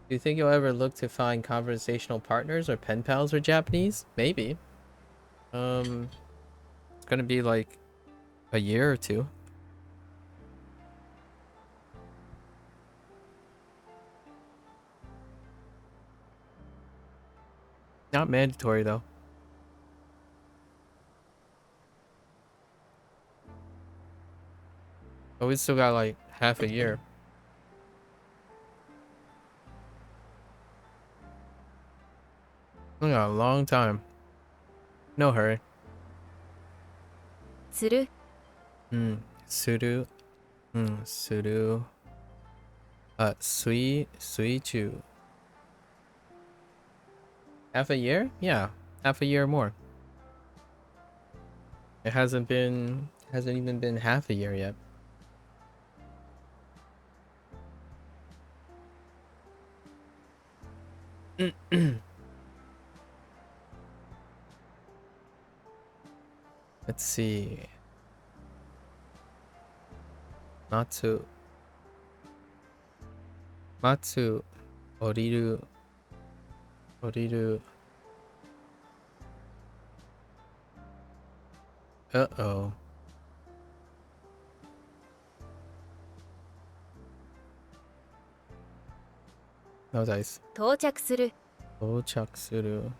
Do you think you'll ever look to find conversational partners or pen pals for Japanese? Maybe. gonna be like a year or two. Not mandatory though. But we still got like half a year. We got a long time. No hurry. する Suru. Suru. Sui chu. Half a year? Yeah. Half a year more. It hasn't even been half a year yet. Let's see. Matsu. Oriru. Uh-oh. No dice. 到着する Dochaksuru.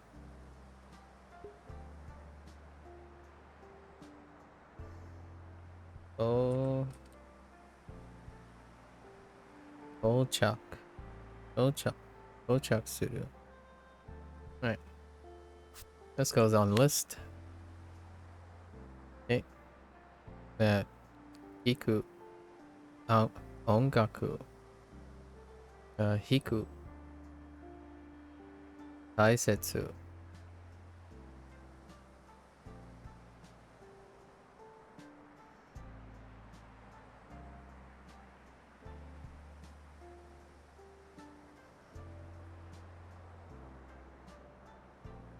Oh. Dochak. Dochaksuru. Alright. This goes on list. Okay. That Hiku. Ongaku. Hiku. Taisetsu.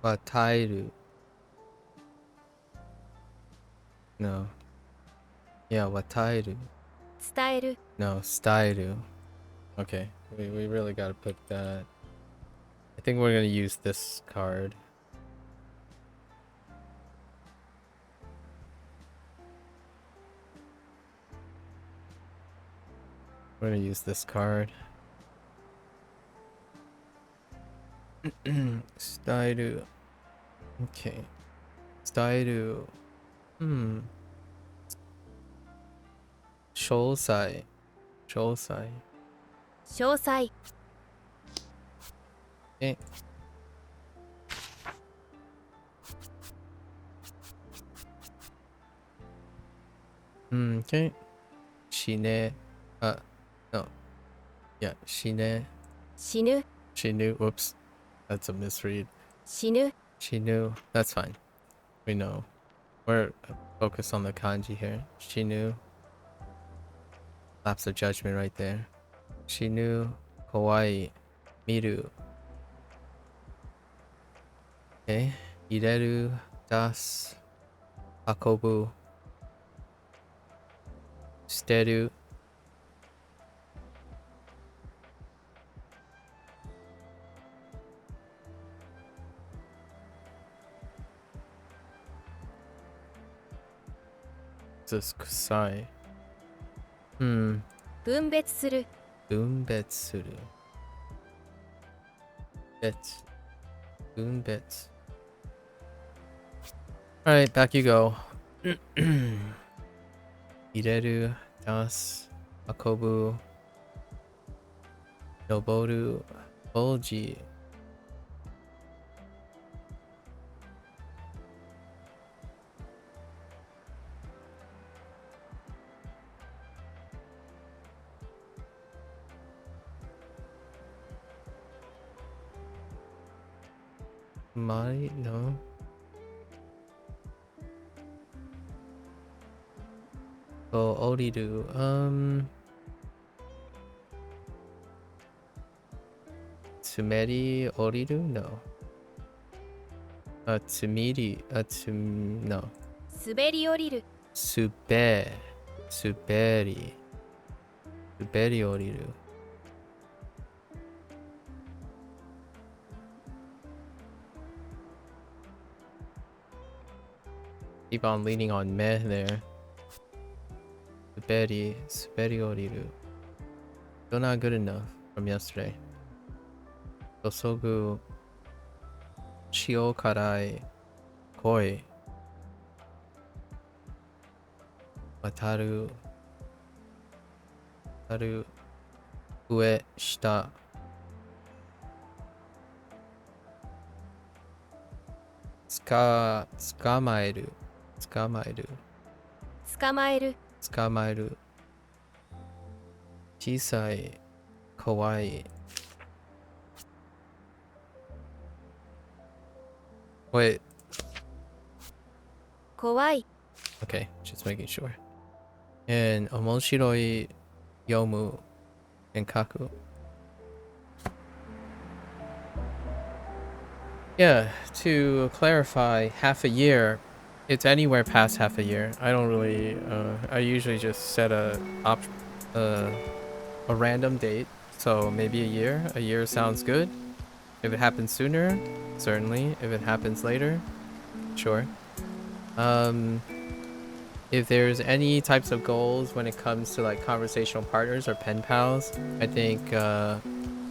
Watairu. No. Yeah, watairu. 伝える No, stairu. Okay, we really gotta put that. I think we're gonna use this card. We're gonna use this card. Stairu. Okay. Stairu. Shosai. 詳細 Okay. Okay. Shine. No. Yeah, Shine. 死ぬ Shinu. Whoops. That's a misread. 死ぬ Shinu. That's fine. We know. We're focused on the kanji here. Shinu. Lapse of judgment right there. Shinu. Kawaii. Miru. Okay. Ireru. Das. Akobu. Steru. This Kusai. 分別する Bunbetsuru. Bet. Bunbets. Alright, back you go. Ireru, Das, Akobu, Noboru, Bolji. Mari? No. Oh, Oriru. Tsumeri Oriru? No. Tsumiri. No. 滑り降りる Suberi. Suberi Oriru. Keep on leaning on meh there. Suberi oriru. Still not good enough from yesterday. Sosogu shio karai koi. Wataru. Wataru. Ue shita. Tsukamaeru. 捕まえる捕まえる。小さい、怖い。Wait, 怖い okay, just making sure. And 面白い、読む、and 書く. Yeah, to clarify, half a year, it's anywhere past half a year. I don't really, I usually just set a random date. So maybe a year. A year sounds good. If it happens sooner, certainly. If it happens later, sure. If there's any types of goals when it comes to like conversational partners or pen pals, I think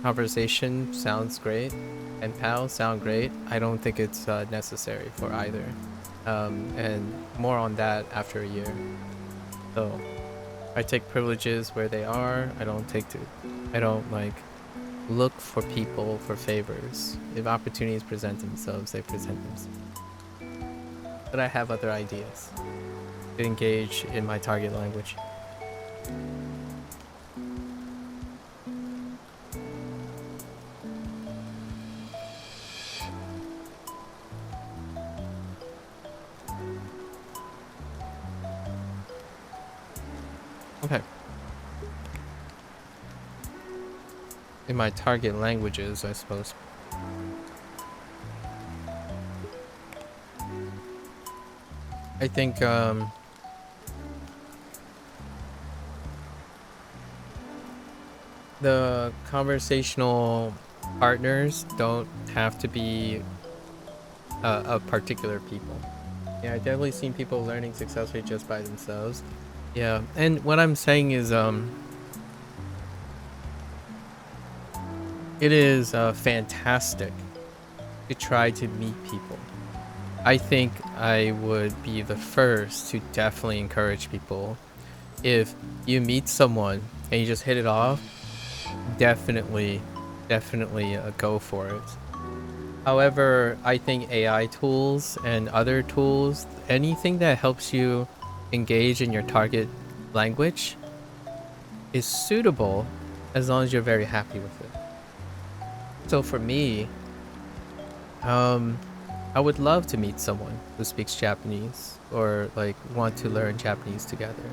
conversation sounds great. Pen pals sound great. I don't think it's necessary for either. And more on that after a year. So I take privileges where they are. I don't like look for people for favors. If opportunities present themselves, they present themselves. But I have other ideas to engage in my target language. Okay. In my target languages, I suppose. I think the conversational partners don't have to be of particular people. Yeah, I've definitely seen people learning successfully just by themselves. Yeah, and what I'm saying is it is fantastic to try to meet people. I think I would be the first to definitely encourage people. If you meet someone and you just hit it off, definitely go for it. However, I think AI tools and other tools, anything that helps you engage in your target language is suitable as long as you're very happy with it. So for me, I would love to meet someone who speaks Japanese or like want to learn Japanese together.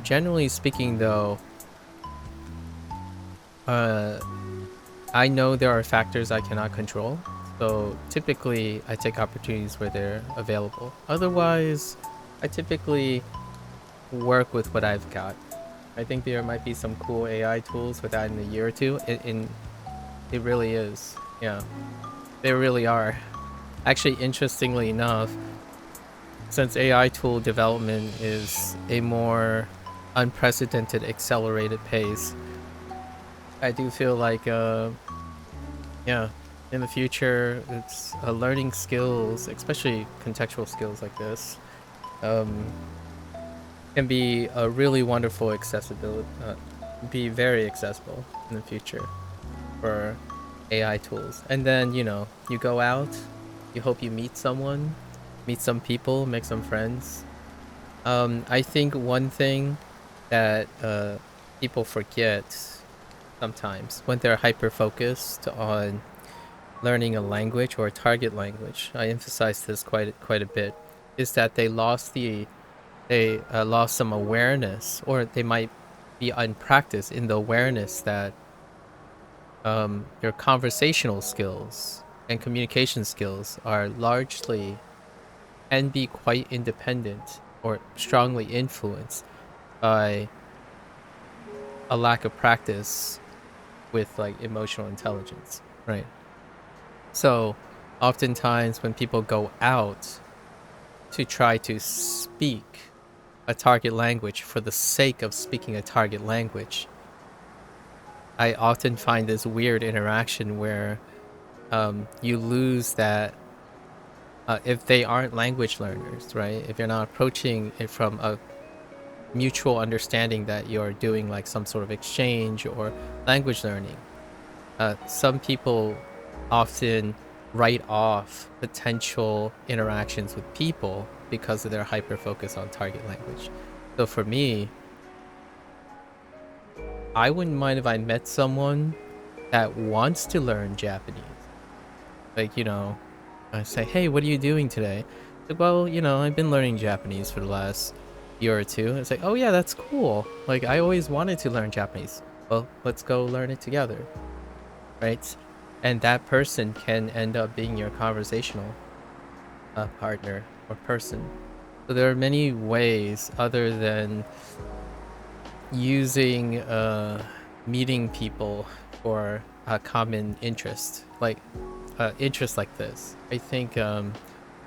Generally speaking though, I know there are factors I cannot control, so typically I take opportunities where they're available. Otherwise, I typically work with what I've got. I think there might be some cool AI tools for that in a year or two. It really is. Yeah, there really are. Actually, interestingly enough, since AI tool development is a more unprecedented accelerated pace, I do feel like yeah, in the future it's learning skills, especially contextual skills like this, can be a really wonderful accessibility, be very accessible in the future for AI tools. And then, you know, you go out, you hope you meet someone, meet some people, make some friends. I think one thing that people forget sometimes when they're hyper focused on learning a language or a target language, I emphasize this quite a bit, is that they lost some awareness, or they might be unpracticed in the awareness that your conversational skills and communication skills are largely and be quite independent or strongly influenced by a lack of practice with like emotional intelligence, right? So oftentimes when people go out to try to speak a target language for the sake of speaking a target language, I often find this weird interaction where you lose that if they aren't language learners, right? If you're not approaching it from a mutual understanding that you're doing like some sort of exchange or language learning, some people often write off potential interactions with people because of their hyper focus on target language. So for me, I wouldn't mind if I met someone that wants to learn Japanese. Like, I say, hey, what are you doing today? Like, well, I've been learning Japanese for the last year or two. It's like, oh yeah, that's cool. Like, I always wanted to learn Japanese. Well, let's go learn it together, right? And that person can end up being your conversational partner or person. So there are many ways other than using meeting people for a common interest, like interests like this. I think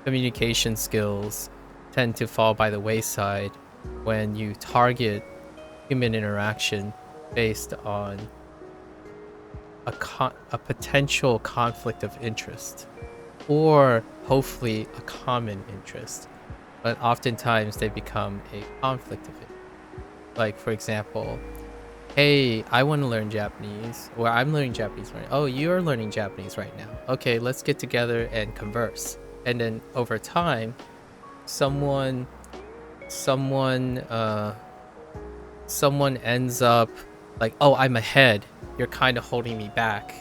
communication skills tend to fall by the wayside when you target human interaction based on a potential conflict of interest, or hopefully a common interest, but oftentimes they become a conflict of it. Like, for example, hey, I want to learn Japanese, or I'm learning Japanese right now. Oh, you're learning Japanese right now. Okay, let's get together and converse. And then over time, someone ends up like, oh, I'm ahead, you're kind of holding me back.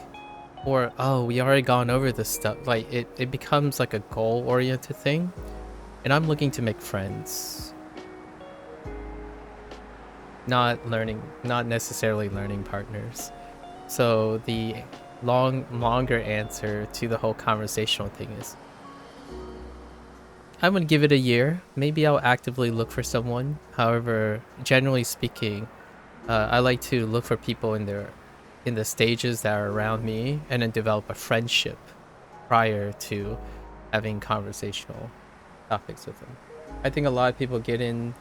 Or, oh, we already gone over this stuff. Like, it becomes like a goal-oriented thing. And I'm looking to make friends, not necessarily learning partners. So the longer answer to the whole conversational thing is, I'm gonna give it a year. Maybe I'll actively look for someone. However, generally speaking, I like to look for people in the stages that are around me, and then develop a friendship prior to having conversational topics with them. I think a lot of people get into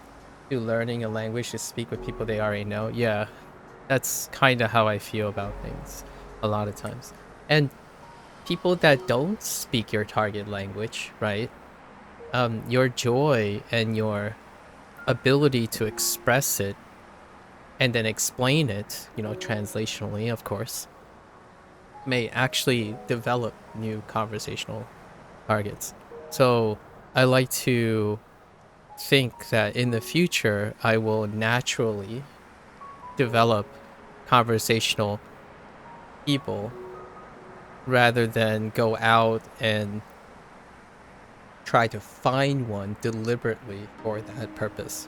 learning a language to speak with people they already know. Yeah, that's kind of how I feel about things a lot of times. And people that don't speak your target language, right? Your joy and your ability to express it and then explain it, translationally, of course, may actually develop new conversational targets. So I like to think that in the future, I will naturally develop conversational people rather than go out and try to find one deliberately for that purpose.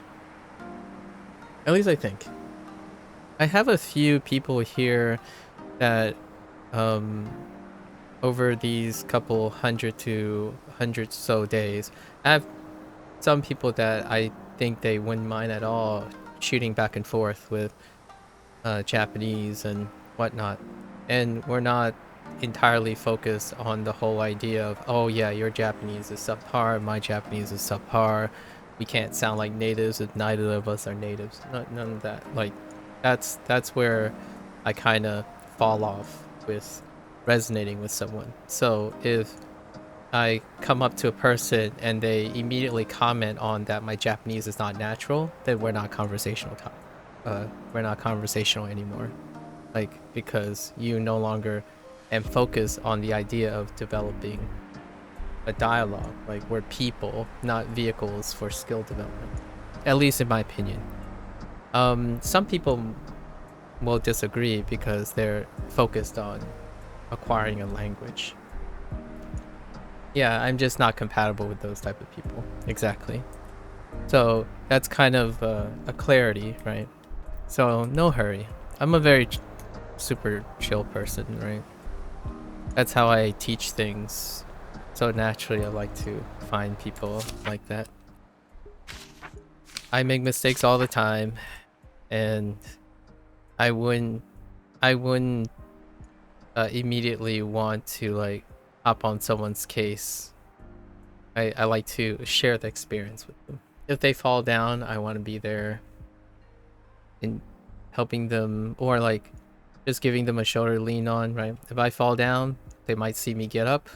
At least I think. I have a few people here that over these couple hundred so days, I have some people that I think they wouldn't mind at all shooting back and forth with Japanese and whatnot. And we're not entirely focused on the whole idea of, oh yeah, your Japanese is subpar, my Japanese is subpar, we can't sound like natives if neither of us are natives. None of that. Like, that's where I kind of fall off with resonating with someone. So if I come up to a person and they immediately comment on that my Japanese is not natural, then we're not conversational we're not conversational anymore. Like, because you no longer am focused on the idea of developing a dialogue. Like, we're people, not vehicles for skill development. At least in my opinion. Some people will disagree because they're focused on acquiring a language. Yeah, I'm just not compatible with those type of people. Exactly. So that's kind of a clarity, right? So no hurry. I'm a very super chill person, right? That's how I teach things. So naturally I like to find people like that. I make mistakes all the time, and I wouldn't immediately want to like hop on someone's case I like to share the experience with them. If they fall down, I want to be there in helping them, or like just giving them a shoulder to lean on, right? If I fall down, they might see me get up.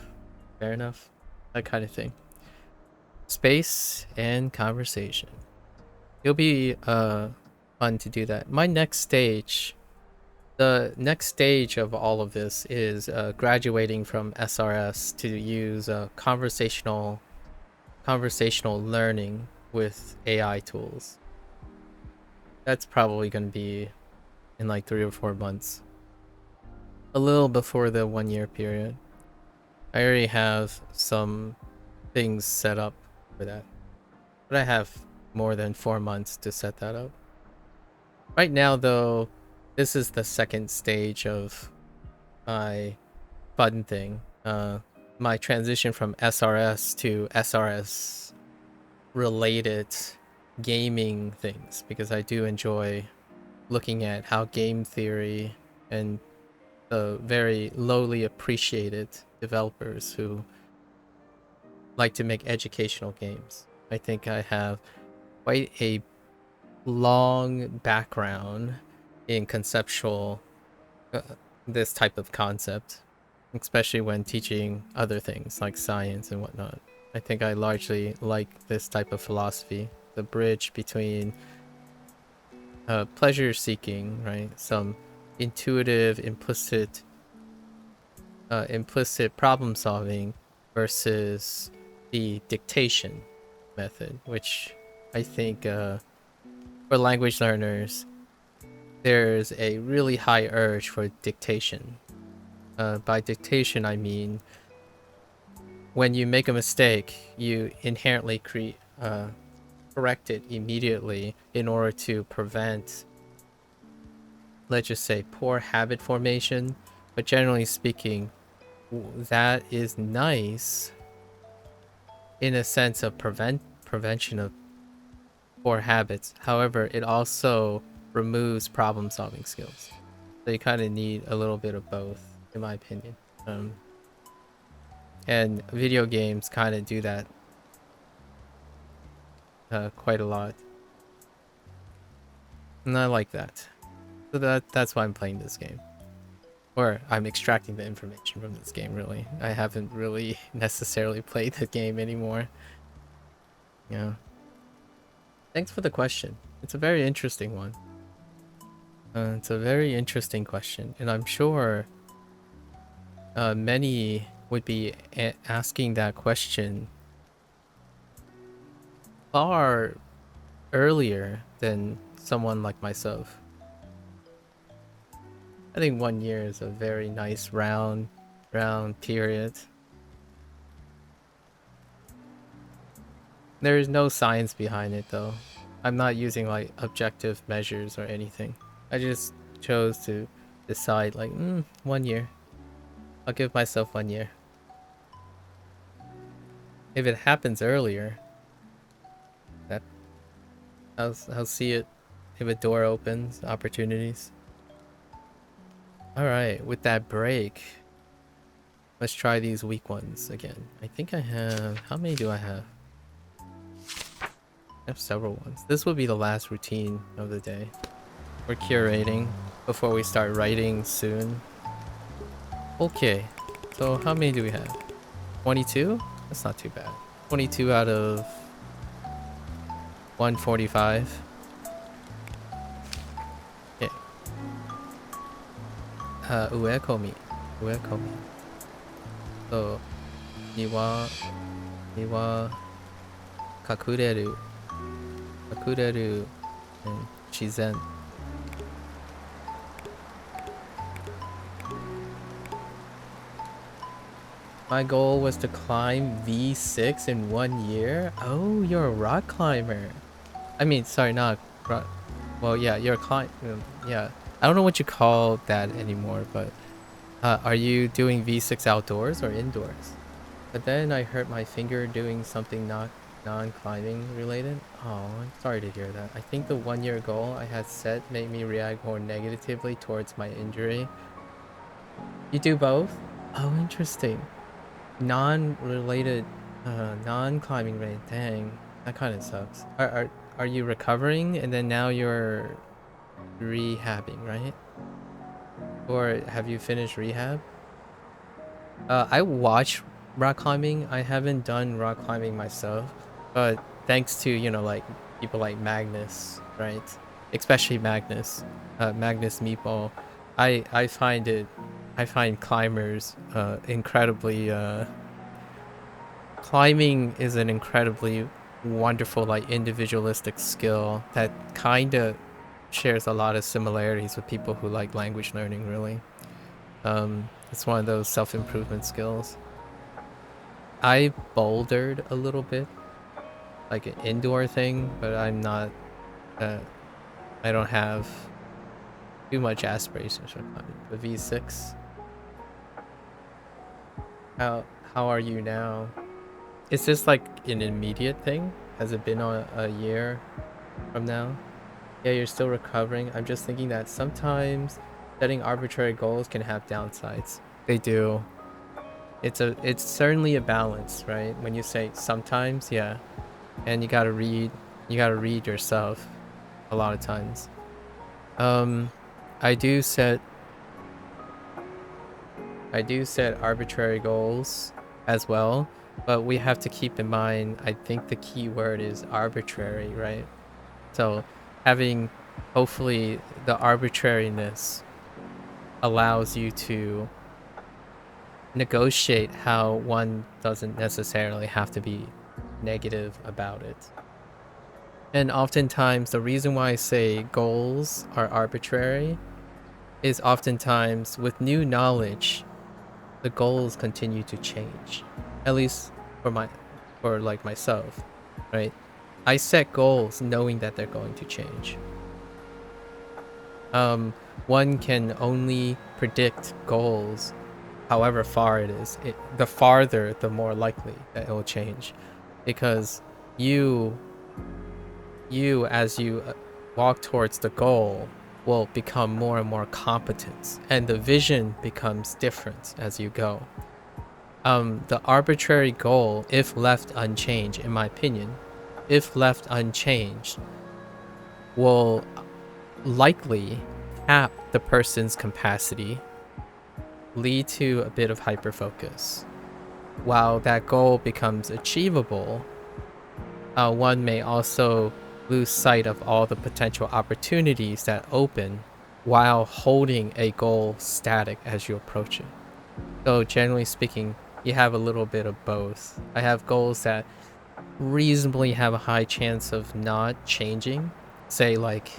Fair enough. That kind of thing. Space and conversation. It'll be fun to do that. My next stage, the next stage of all of this is graduating from SRS to use conversational learning with AI tools. That's probably going to be in like 3 or 4 months. A little before the 1 year period. I already have some things set up for that. But I have more than 4 months to set that up. Right now though, this is the second stage of my fun thing. My transition from SRS to SRS related gaming things, because I do enjoy looking at how game theory and the very lowly appreciated developers who like to make educational games. I think I have quite a long background in conceptual this type of concept, especially when teaching other things like science and whatnot. I think I largely like this type of philosophy, the bridge between pleasure seeking, right? Some intuitive, implicit problem solving versus the dictation method, which I think for language learners, there's a really high urge for dictation. By dictation, I mean when you make a mistake, you inherently correct it immediately in order to prevent, let's just say, poor habit formation. But generally speaking, that is nice in a sense of prevention of poor habits. However, it also removes problem solving skills. So you kind of need a little bit of both, in my opinion. And video games kind of do that quite a lot. And I like that. So that's why I'm playing this game. Or I'm extracting the information from this game, really. I haven't really necessarily played the game anymore. Yeah. Thanks for the question. It's a very interesting one. It's a very interesting question. And I'm sure many would be asking that question far earlier than someone like myself. I think 1 year is a very nice round period. There is no science behind it though. I'm not using like objective measures or anything. I just chose to decide like 1 year. I'll give myself 1 year. If it happens earlier, that I'll see it. If a door opens, opportunities. Alright, with that break, let's try these weak ones again. I think I have... How many do I have? I have several ones. This will be the last routine of the day. We're curating before we start writing soon. Okay, so how many do we have? 22? That's not too bad. 22 out of 145. Okay. Uekomi. So, niwa kakureru. Kakureru and shizen. My goal was to climb V6 in 1 year. Oh, you're a rock climber. I mean, sorry, not rock. Well, yeah, you're a climb. Yeah, I don't know what you call that anymore, but are you doing V6 outdoors or indoors? But then I hurt my finger doing something not non-climbing related. Oh, I'm sorry to hear that. I think the 1 year goal I had set made me react more negatively towards my injury. You do both? Oh, interesting. Non-related Non-climbing rate. Dang, that kind of sucks. Are you recovering and then now you're rehabbing, right? Or have you finished rehab? I watch rock climbing. I haven't done rock climbing myself, but thanks to, you know, like people like Magnus, right? Especially Magnus, Magnus Meatball. I find it, I find climbers incredibly climbing is an incredibly wonderful, like, individualistic skill that kind of shares a lot of similarities with people who like language learning, really. It's one of those self-improvement skills. I bouldered a little bit, like an indoor thing, but I'm not, uh, I don't have too much aspirations for climbing. The V6, how, how are you now? Is this like an immediate thing? Has it been a year from now? Yeah, you're still recovering. I'm just thinking that sometimes setting arbitrary goals can have downsides. They do. It's certainly a balance, right? When you say sometimes, yeah. And you gotta read yourself a lot of times. Um I do set I do set arbitrary goals as well, but we have to keep in mind, I think the key word is arbitrary, right? So having, hopefully the arbitrariness allows you to negotiate how one doesn't necessarily have to be negative about it. And oftentimes the reason why I say goals are arbitrary is oftentimes with new knowledge, the goals continue to change. At least for for like myself, right? I set goals knowing that they're going to change. One can only predict goals however far it is. The farther, the more likely that it will change, because you as you walk towards the goal will become more and more competent, and the vision becomes different as you go. The arbitrary goal, if left unchanged, in my opinion, if left unchanged, will likely cap the person's capacity, lead to a bit of hyperfocus. While that goal becomes achievable, one may also lose sight of all the potential opportunities that open while holding a goal static as you approach it. So generally speaking, you have a little bit of both. I have goals that reasonably have a high chance of not changing. Say like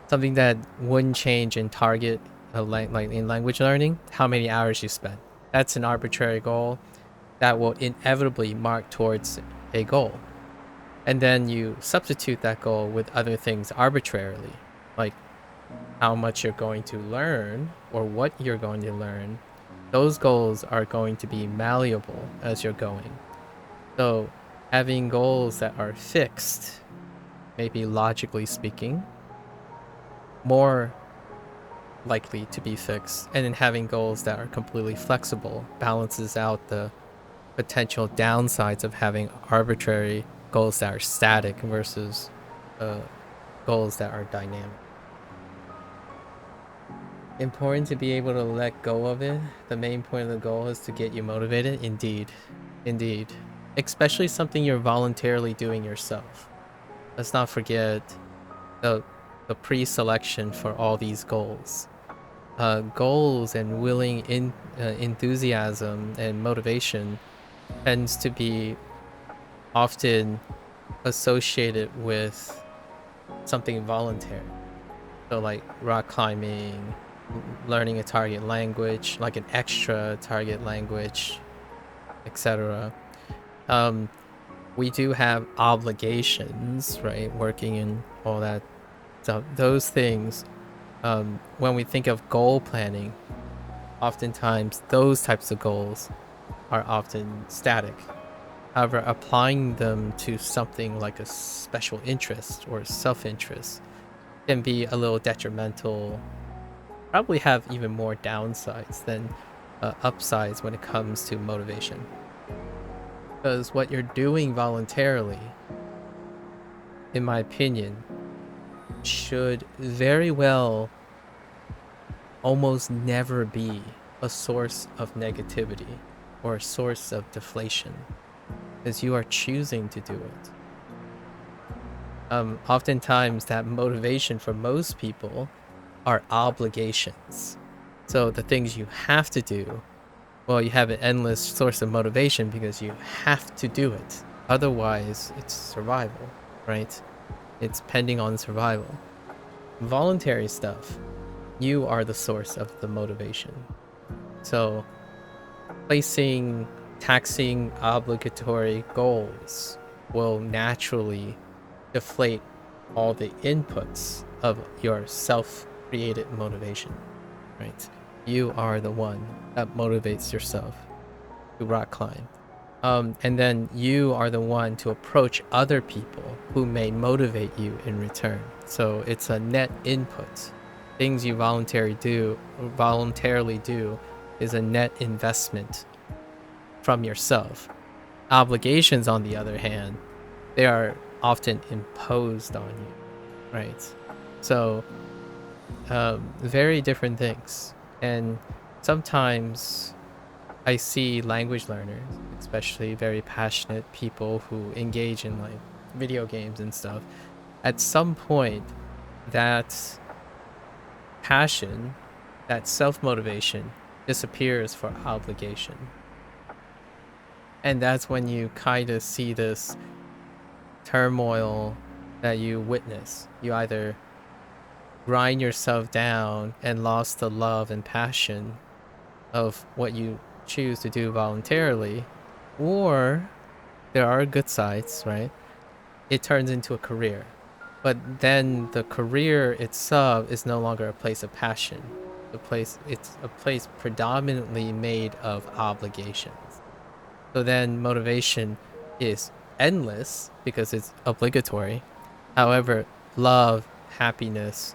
something that wouldn't change in target, like in language learning, how many hours you spend. That's an arbitrary goal that will inevitably mark towards a goal. And then you substitute that goal with other things arbitrarily, like how much you're going to learn or what you're going to learn. Those goals are going to be malleable as you're going. So having goals that are fixed, maybe logically speaking, more likely to be fixed, and then having goals that are completely flexible balances out the potential downsides of having arbitrary goals that are static versus goals that are dynamic. Important to be able to let go of it. The main point of the goal is to get you motivated. Indeed. Indeed. Especially something you're voluntarily doing yourself. Let's not forget the pre-selection for all these goals. Goals and enthusiasm and motivation tends to be often associated with something voluntary. So like rock climbing, learning a target language, like an extra target language, etc. We do have obligations, right? Working in all that. So those things, when we think of goal planning, oftentimes those types of goals are often static. However, applying them to something like a special interest or self-interest can be a little detrimental, probably have even more downsides than upsides when it comes to motivation. Because what you're doing voluntarily, in my opinion, should very well almost never be a source of negativity or a source of deflation, because you are choosing to do it. Oftentimes that motivation for most people are obligations. So the things you have to do, well, you have an endless source of motivation because you have to do it. Otherwise, it's survival, right? It's pending on survival. Voluntary stuff, you are the source of the motivation. So placing taxing obligatory goals will naturally deflate all the inputs of your self-created motivation, right? You are the one that motivates yourself to rock climb. And then you are the one to approach other people who may motivate you in return. So it's a net input. Things you voluntarily do is a net investment from yourself. Obligations, on the other hand, they are often imposed on you, right? So very different things. And sometimes I see language learners, especially very passionate people who engage in like video games and stuff. At some point, that passion, that self-motivation disappears for obligation. And that's when you kind of see this turmoil that you witness. You either grind yourself down and lost the love and passion of what you choose to do voluntarily, or there are good sides, right? It turns into a career. But then the career itself is no longer a place of passion. It's a place predominantly made of obligations. So then motivation is endless because it's obligatory. However, love, happiness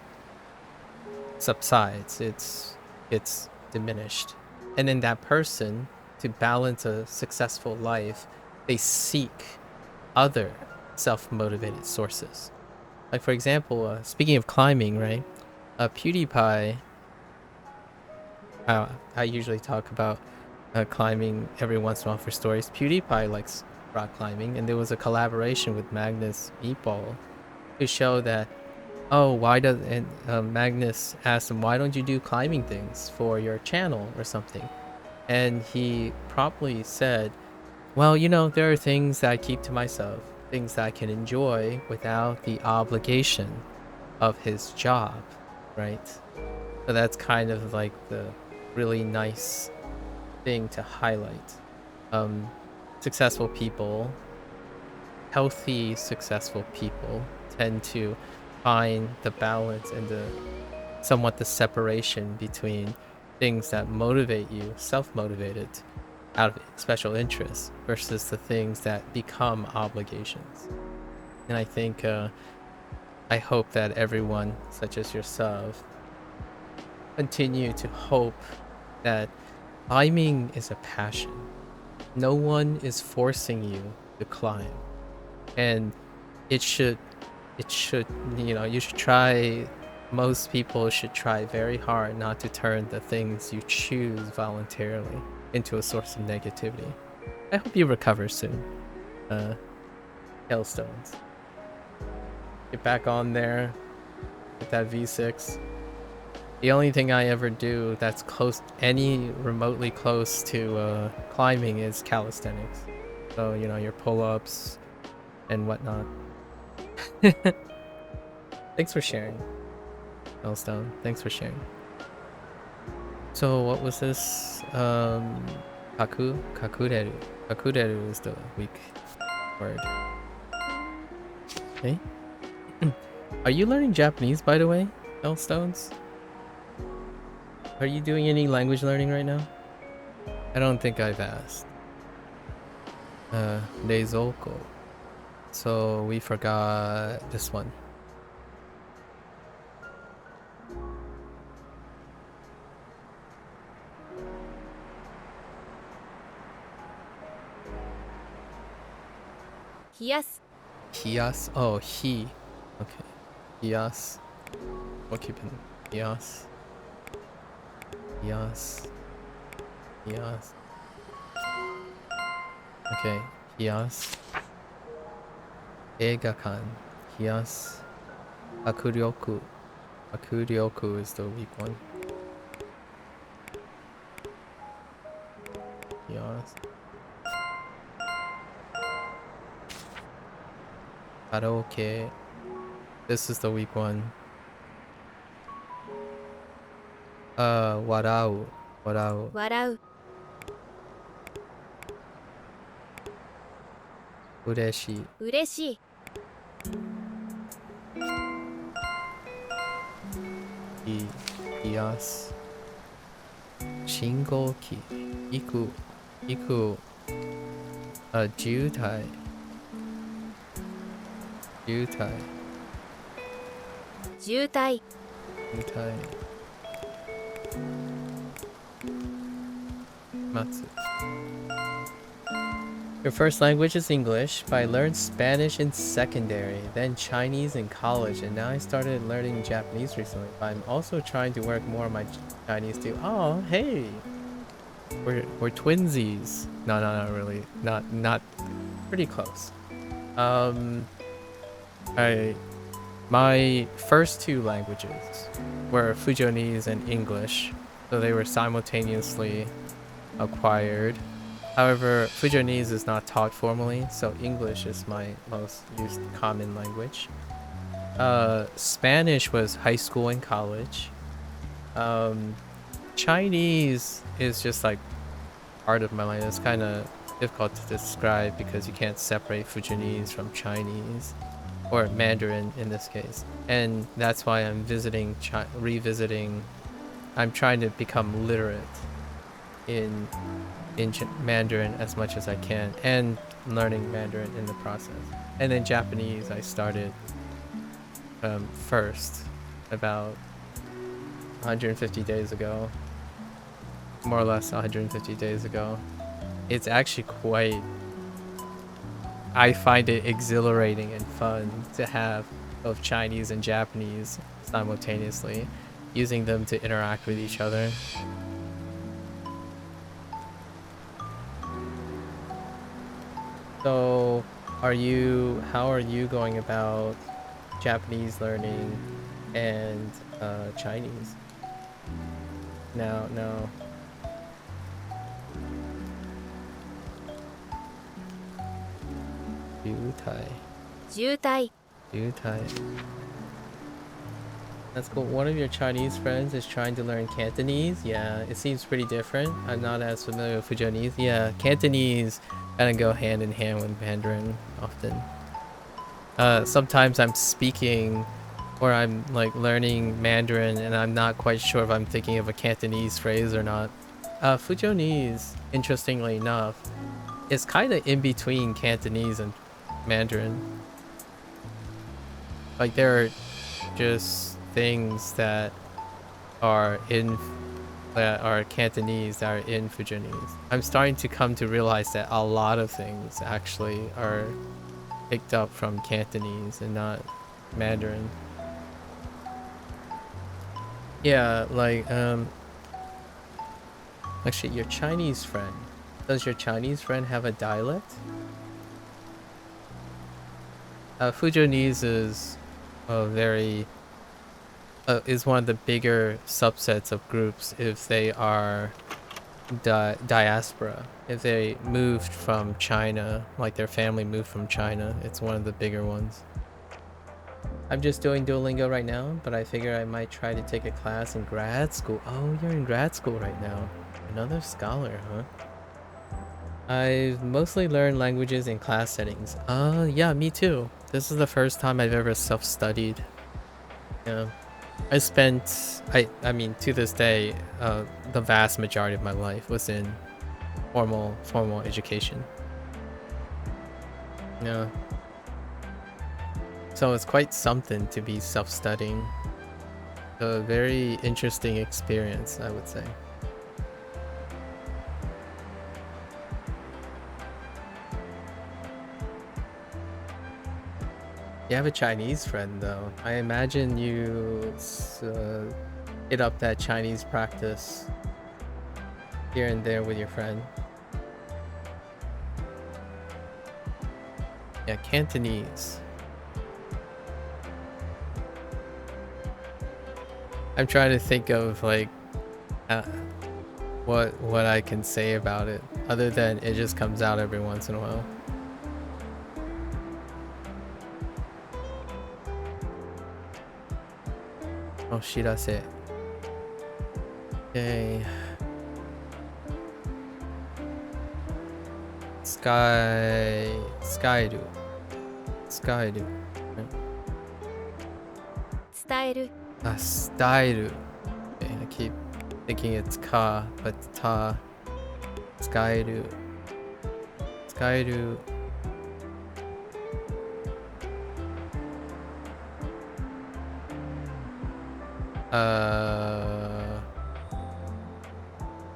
subsides. It's diminished. And then that person, to balance a successful life, they seek other self-motivated sources. Like for example, speaking of climbing, right? PewDiePie, I usually talk about climbing every once in a while for stories. PewDiePie likes rock climbing, and there was a collaboration with Magnus Meatball to show that, oh, why does, and Magnus asked him, why don't you do climbing things for your channel or something? And he promptly said, well, you know, there are things that I keep to myself, things that I can enjoy without the obligation of his job, right? So that's kind of like the really nice thing to highlight. Successful people, healthy, successful people tend to find the balance and the separation between things that motivate you, self-motivated, out of special interest, versus the things that become obligations. And I think, I hope that everyone, such as yourself, continue to hope that climbing is a passion. No one is forcing you to climb, and it should, you should try. Most people should try very hard not to turn the things you choose voluntarily into a source of negativity. I hope you recover soon. Hailstones. Get back on there. Get that V6. The only thing I ever do that's close, any remotely close to climbing, is calisthenics. So, you know, your pull-ups and whatnot. Thanks for sharing, Hailstone. Thanks for sharing. So what was this? Kakureru. Kakureru is the weak word. Okay. Are you learning Japanese, by the way, Hailstones? Are you doing any language learning right now? I don't think I've asked. Reizouko. So we forgot this one. 冷やす Hias. Oh, he. Okay. Hias. Occupant. Hias. Hias. Hias. Okay. Hias. Eigakan. Hias. Akuryoku. Akuryoku is the weak one. Hias. Karaoke. This is the weak one. Warau. Warau. 笑う Ureshi. 嬉しい Hias. Shingoki. Iku. Iku. Jutai. Jutai. 渋滞 Jutai. Matsu. Your first language is English, but I learned Spanish in secondary, then Chinese in college, and now I started learning Japanese recently. But I'm also trying to work more on my Chinese too. Oh, hey, we're twinsies. No, not really. Not pretty close. My first two languages were Fujonese and English, so they were simultaneously acquired. However, Fujonese is not taught formally, so English is my most used common language. Spanish was high school and college. Chinese is just like part of my life. It's kind of difficult to describe because you can't separate Fujonese from Chinese, or Mandarin in this case. And that's why I'm revisiting. I'm trying to become literate in Mandarin as much as I can, and learning Mandarin in the process. And then Japanese I started first about 150 days ago, more or less 150 days ago. It's actually quite, I find it exhilarating and fun to have both Chinese and Japanese simultaneously, using them to interact with each other. So, how are you going about Japanese learning and Chinese? No.渋滞 That's cool. One of your Chinese friends is trying to learn Cantonese. Yeah, it seems pretty different. I'm not as familiar with Fujonese. Yeah, Cantonese kind of go hand in hand with Mandarin often. Sometimes I'm speaking or I'm like learning Mandarin and I'm not quite sure if I'm thinking of a Cantonese phrase or not. Fujonese, interestingly enough, is kind of in between Cantonese and Mandarin. Like there are just things that are Cantonese that are in Fujonese. I'm starting to come to realize that a lot of things actually are picked up from Cantonese and not Mandarin. Yeah, like actually your Chinese friend. Does your Chinese friend have a dialect? Fujonese is is one of the bigger subsets of groups if they are diaspora. If they moved from China, like their family moved from China, it's one of the bigger ones. I'm just doing Duolingo right now, but I figure I might try to take a class in grad school. Oh, you're in grad school right now. Another scholar, huh? I've mostly learned languages in class settings. Yeah, me too. This is the first time I've ever self-studied. Yeah. I mean, to this day, the vast majority of my life was in formal education. Yeah. So it's quite something to be self-studying. A very interesting experience, I would say. You have a Chinese friend though. I imagine you hit up that Chinese practice here and there with your friend. Yeah, Cantonese. I'm trying to think of like uh, what I can say about it other than it just comes out every once in a while. Oh, shirase. Okay. Skyru. Skyru. 伝える Styru. Okay, I keep thinking it's ka, but ta. Skyru. Skyru.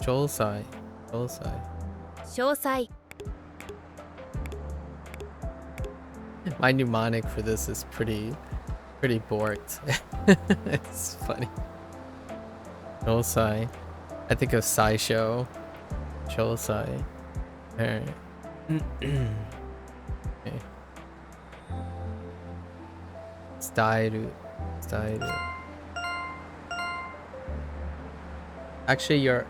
Jolsai. Jolsai. 詳細 My mnemonic for this is pretty borked. It's funny. Jolsai. I think of Saisho. Jolsai. Alright. Okay. Styru. Styru. Actually, your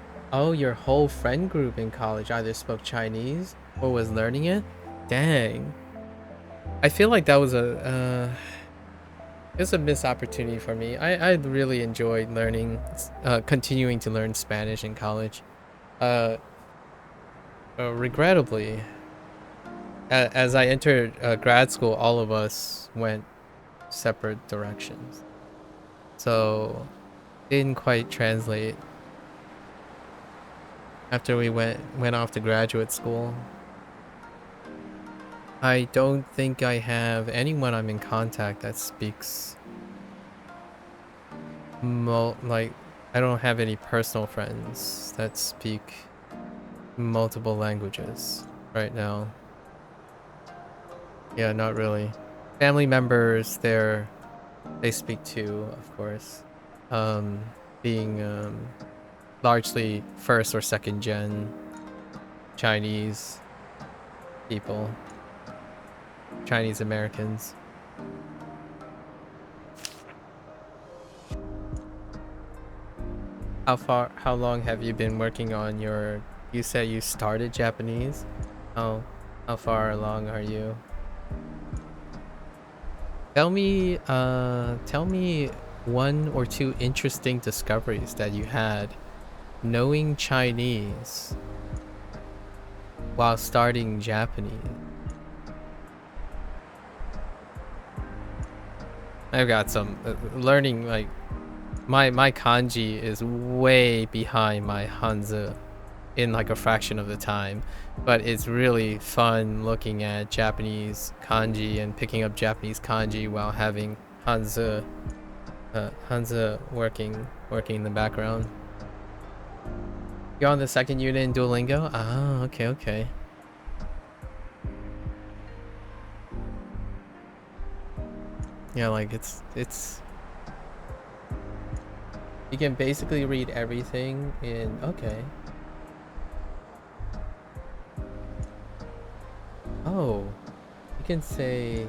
whole friend group in college either spoke Chinese or was learning it? Dang. I feel like that was it was a missed opportunity for me. I really enjoyed learning, continuing to learn Spanish in college. Regrettably, as I entered grad school, all of us went separate directions. So, didn't quite translate after we went off to graduate school. I don't think I have anyone I'm in contact that speaks like I don't have any personal friends that speak multiple languages right now. Yeah, not really. Family members they speak too, of course. Being largely first or second gen Chinese people. Chinese Americans. How long have you been working on your, you said you started Japanese? How far along are you? Tell me one or two interesting discoveries that you had knowing Chinese while starting Japanese. I've got some learning, like my kanji is way behind my Hanzi in like a fraction of the time, but it's really fun looking at Japanese kanji and picking up Japanese kanji while having Hanzi working in the background. You're on the second unit in Duolingo? Ah, okay. Yeah, like it's you can basically read everything in, okay. Oh, you can say,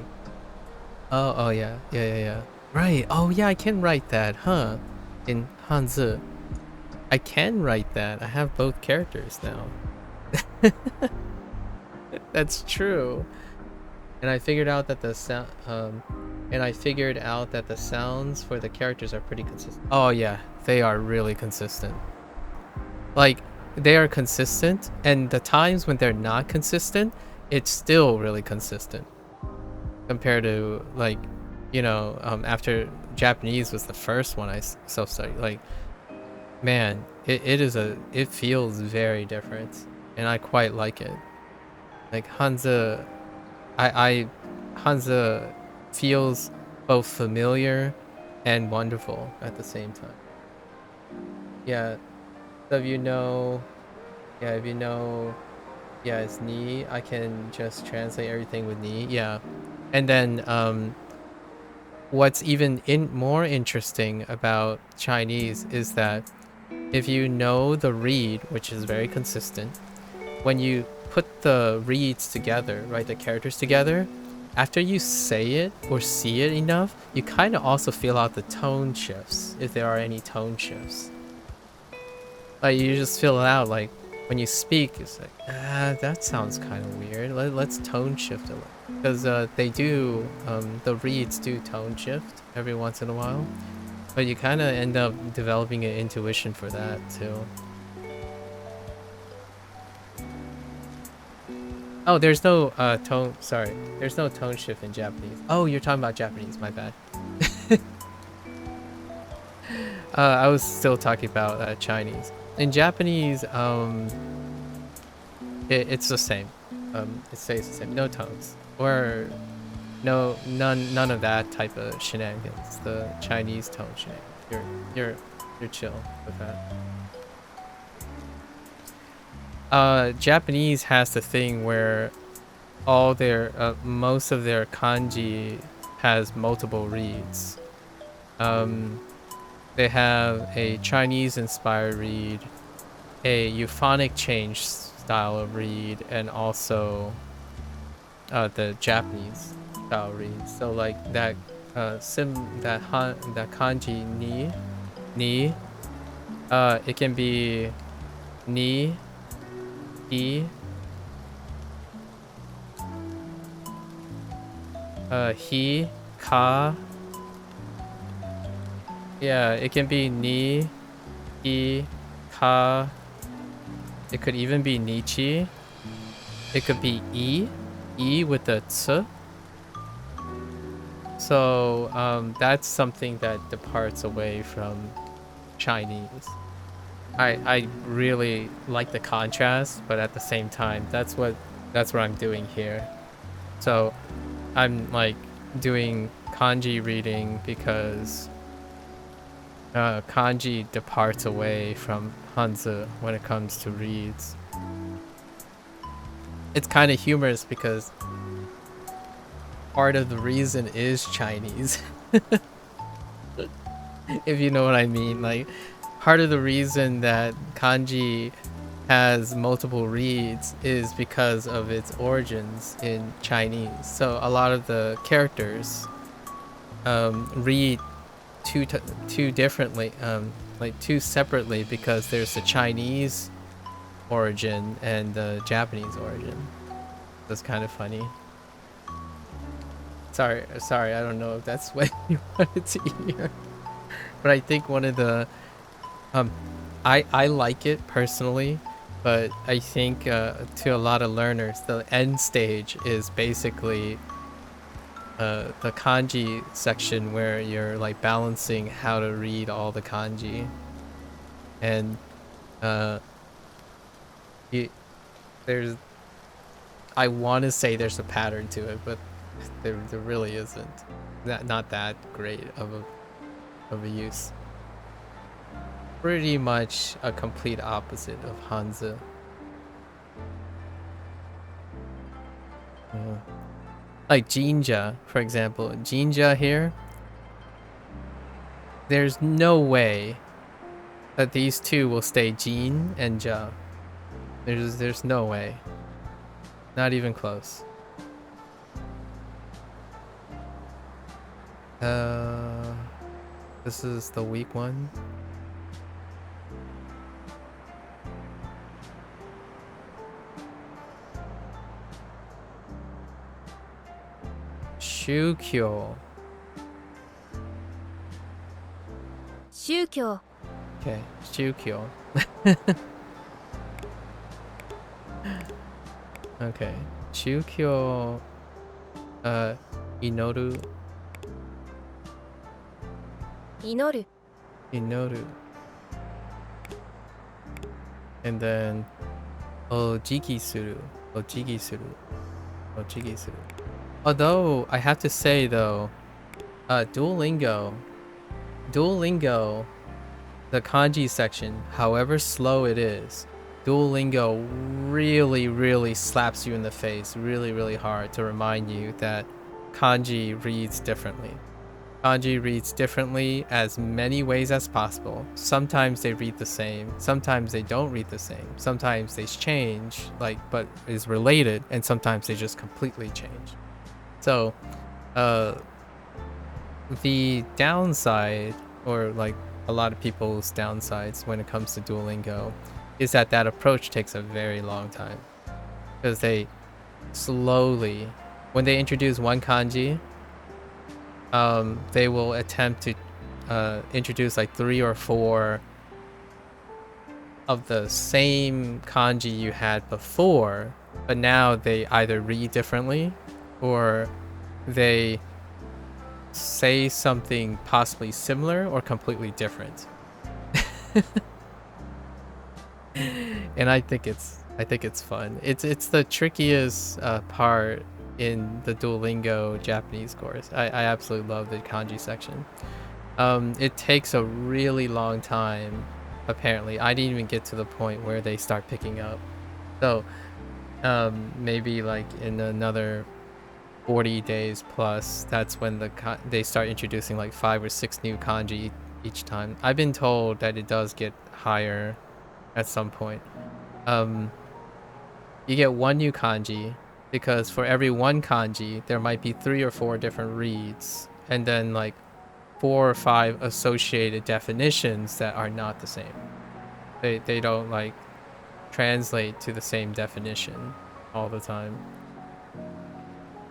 oh yeah. Right. Oh yeah, I can write that, huh? In Hanzi. I can write that. I have both characters now. That's true. And I figured out that the sound sounds for the characters are pretty consistent. Oh yeah, they are really consistent. Like they are consistent, and the times when they're not consistent, it's still really consistent compared to like, after Japanese was the first one I self-studied. Like, man, it feels very different, and I quite like it. Like Hanzi, Hanzi feels both familiar and wonderful at the same time. Yeah, so if you know, it's ni, I can just translate everything with ni. Yeah, and then what's even more interesting about Chinese is that if you know the read, which is very consistent, when you put the reads together, right, the characters together, after you say it or see it enough, you kind of also feel out the tone shifts, if there are any tone shifts. Like, you just feel it out, like, when you speak, it's like, that sounds kind of weird. Let's tone shift a little. Because they do, the reads do tone shift every once in a while. But you kind of end up developing an intuition for that, too. Oh, there's no tone, sorry. There's no tone shift in Japanese. Oh, you're talking about Japanese, my bad. I was still talking about Chinese. In Japanese, it's the same. It stays the same. No tones. Or none of that type of shenanigans. The Chinese tone shenanigans. You're chill with that. Japanese has the thing where all their most of their kanji has multiple reads. They have a Chinese inspired read, a euphonic change style of read, and also the Japanese style read. So like that that kanji ni it can be ni, he, he, ka. Yeah, it can be ni, he, ka. It could even be nichi. It could be e with the ts. So that's something that departs away from Chinese. I really like the contrast, but at the same time, that's what I'm doing here. So I'm like doing kanji reading because kanji departs away from Hanzi when it comes to reads. It's kind of humorous because part of the reason is Chinese. If you know what I mean. Like, part of the reason that kanji has multiple reads is because of its origins in Chinese. So a lot of the characters read two differently, like two separately, because there's the Chinese origin and the Japanese origin. That's kind of funny. Sorry, I don't know if that's what you wanted to hear, but I think one of the I like it personally, but I think to a lot of learners, the end stage is basically the kanji section where you're like balancing how to read all the kanji, and there's, I want to say there's a pattern to it, but there really isn't. Not that great of a use. Pretty much a complete opposite of Hanzi. Yeah. Like Jinja, for example. Jinja here, there's no way that these two will stay Jin and Ja. There's no way. Not even close. This is the weak one. Shukyo. 宗教 Okay, Shukyo. Okay, Shukyo. Inoru. 祈る Inoru. And then Ojiki suru. Ojiki suru. Ojiki suru. Although I have to say though, Duolingo, the kanji section, however slow it is, Duolingo really slaps you in the face really hard to remind you that kanji reads differently. Kanji reads differently as many ways as possible. Sometimes they read the same, sometimes they don't read the same, sometimes they change, like, but is related, and sometimes they just completely change. So, the downside, or like a lot of people's downsides when it comes to Duolingo, is that that approach takes a very long time. Because they slowly, when they introduce one kanji, they will attempt to introduce like 3 or 4 of the same kanji you had before, but now they either read differently or they say something possibly similar or completely different. And I think it's fun. It's the trickiest part in the Duolingo Japanese course. I absolutely love the kanji section. It takes a really long time. Apparently, I didn't even get to the point where they start picking up. So, maybe like in another 40 days plus, that's when they start introducing like 5 or 6 new kanji each time. I've been told that it does get higher at some point. You get 1 new kanji because for every 1 kanji, there might be 3 or 4 different reads, and then like 4 or 5 associated definitions that are not the same. They don't like translate to the same definition all the time.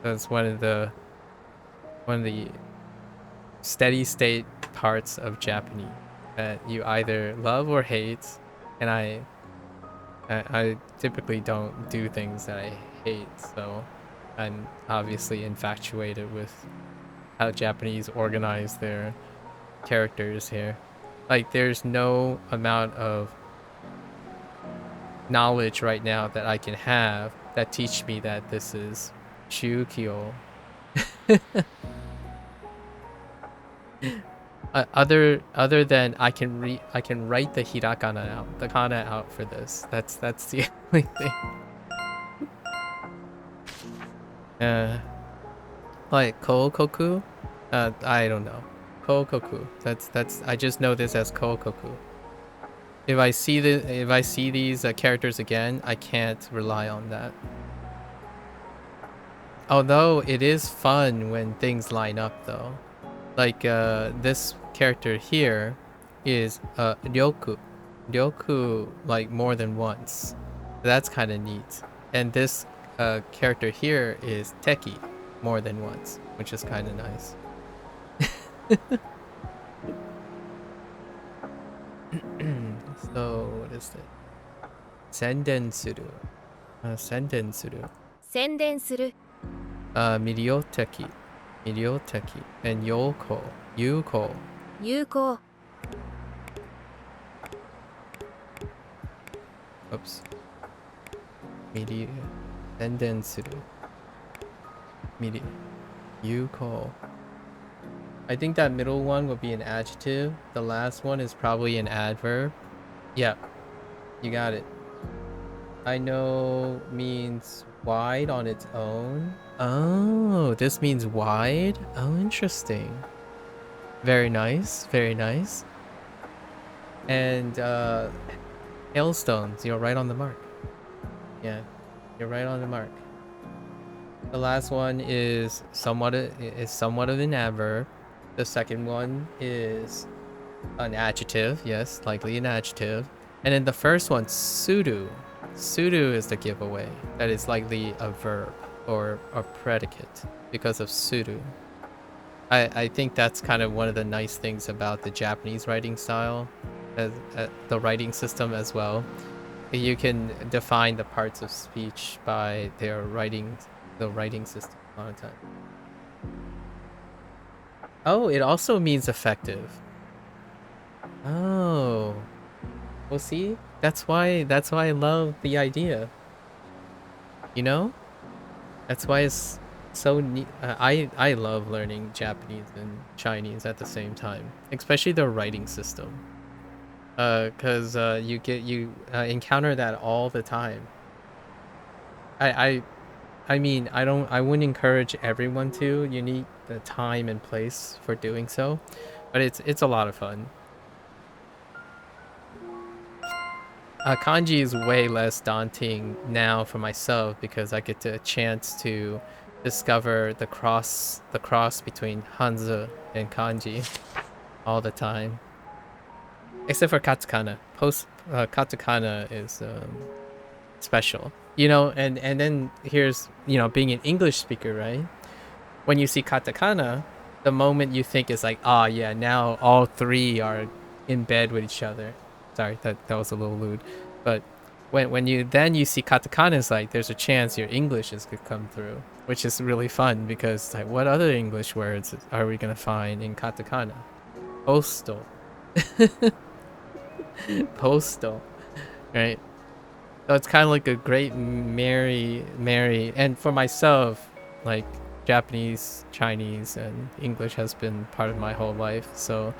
That's one of the steady state parts of Japanese that you either love or hate, and I typically don't do things that I hate, so I'm obviously infatuated with how Japanese organize their characters here. Like, there's no amount of knowledge right now that I can have that teach me that this is Chukyo. Other than I can write the hiragana out, the kana out for this. That's the only thing. Like kokoku, I don't know. Kokoku. That's I just know this as kokoku. If I see these characters again, I can't rely on that. Although it is fun when things line up, though. Like this character here is Ryoku. Ryoku like more than once. That's kind of neat. And this character here is Teki more than once, which is kind of nice. So what is it? Senden suru. Senden suru. 宣伝する Milioteki. Milioteki. And Yoko. Yuko. 有効 Oops. Media. Senden suru. Media. Yuko. I think that middle one would be an adjective. The last one is probably an adverb. Yeah. You got it. I know means wide on its own. Oh, this means wide? Oh, interesting. Very nice. Very nice. And hailstones, you're right on the mark. Yeah, you're right on the mark. The last one is somewhat of an adverb. The second one is an adjective. Yes, likely an adjective. And then the first one, suru. Suru is the giveaway. That is likely a verb or a predicate because of suru. I think that's kind of one of the nice things about the Japanese writing style, the writing system as well. You can define the parts of speech by the writing system a lot of time. Oh, it also means effective. Oh. Well, see, that's why I love the idea. You know, that's why it's so neat. I love learning Japanese and Chinese at the same time, especially the writing system. Cause you encounter that all the time. I I mean, I wouldn't encourage everyone to. You need the time and place for doing so, but it's a lot of fun. Kanji is way less daunting now for myself because I get a chance to discover the cross between Hanzi and Kanji all the time. Except for katakana. Katakana is special. You know, and then here's, you know, being an English speaker, right? When you see katakana, the moment you think is like, ah, yeah, now all three are in bed with each other. Sorry, that was a little lewd. But when you see katakana, it's like there's a chance your English could come through, which is really fun because like what other English words are we gonna find in katakana? Postal. Postal. Right? So it's kind of like a great marry, and for myself, like Japanese, Chinese, and English has been part of my whole life, so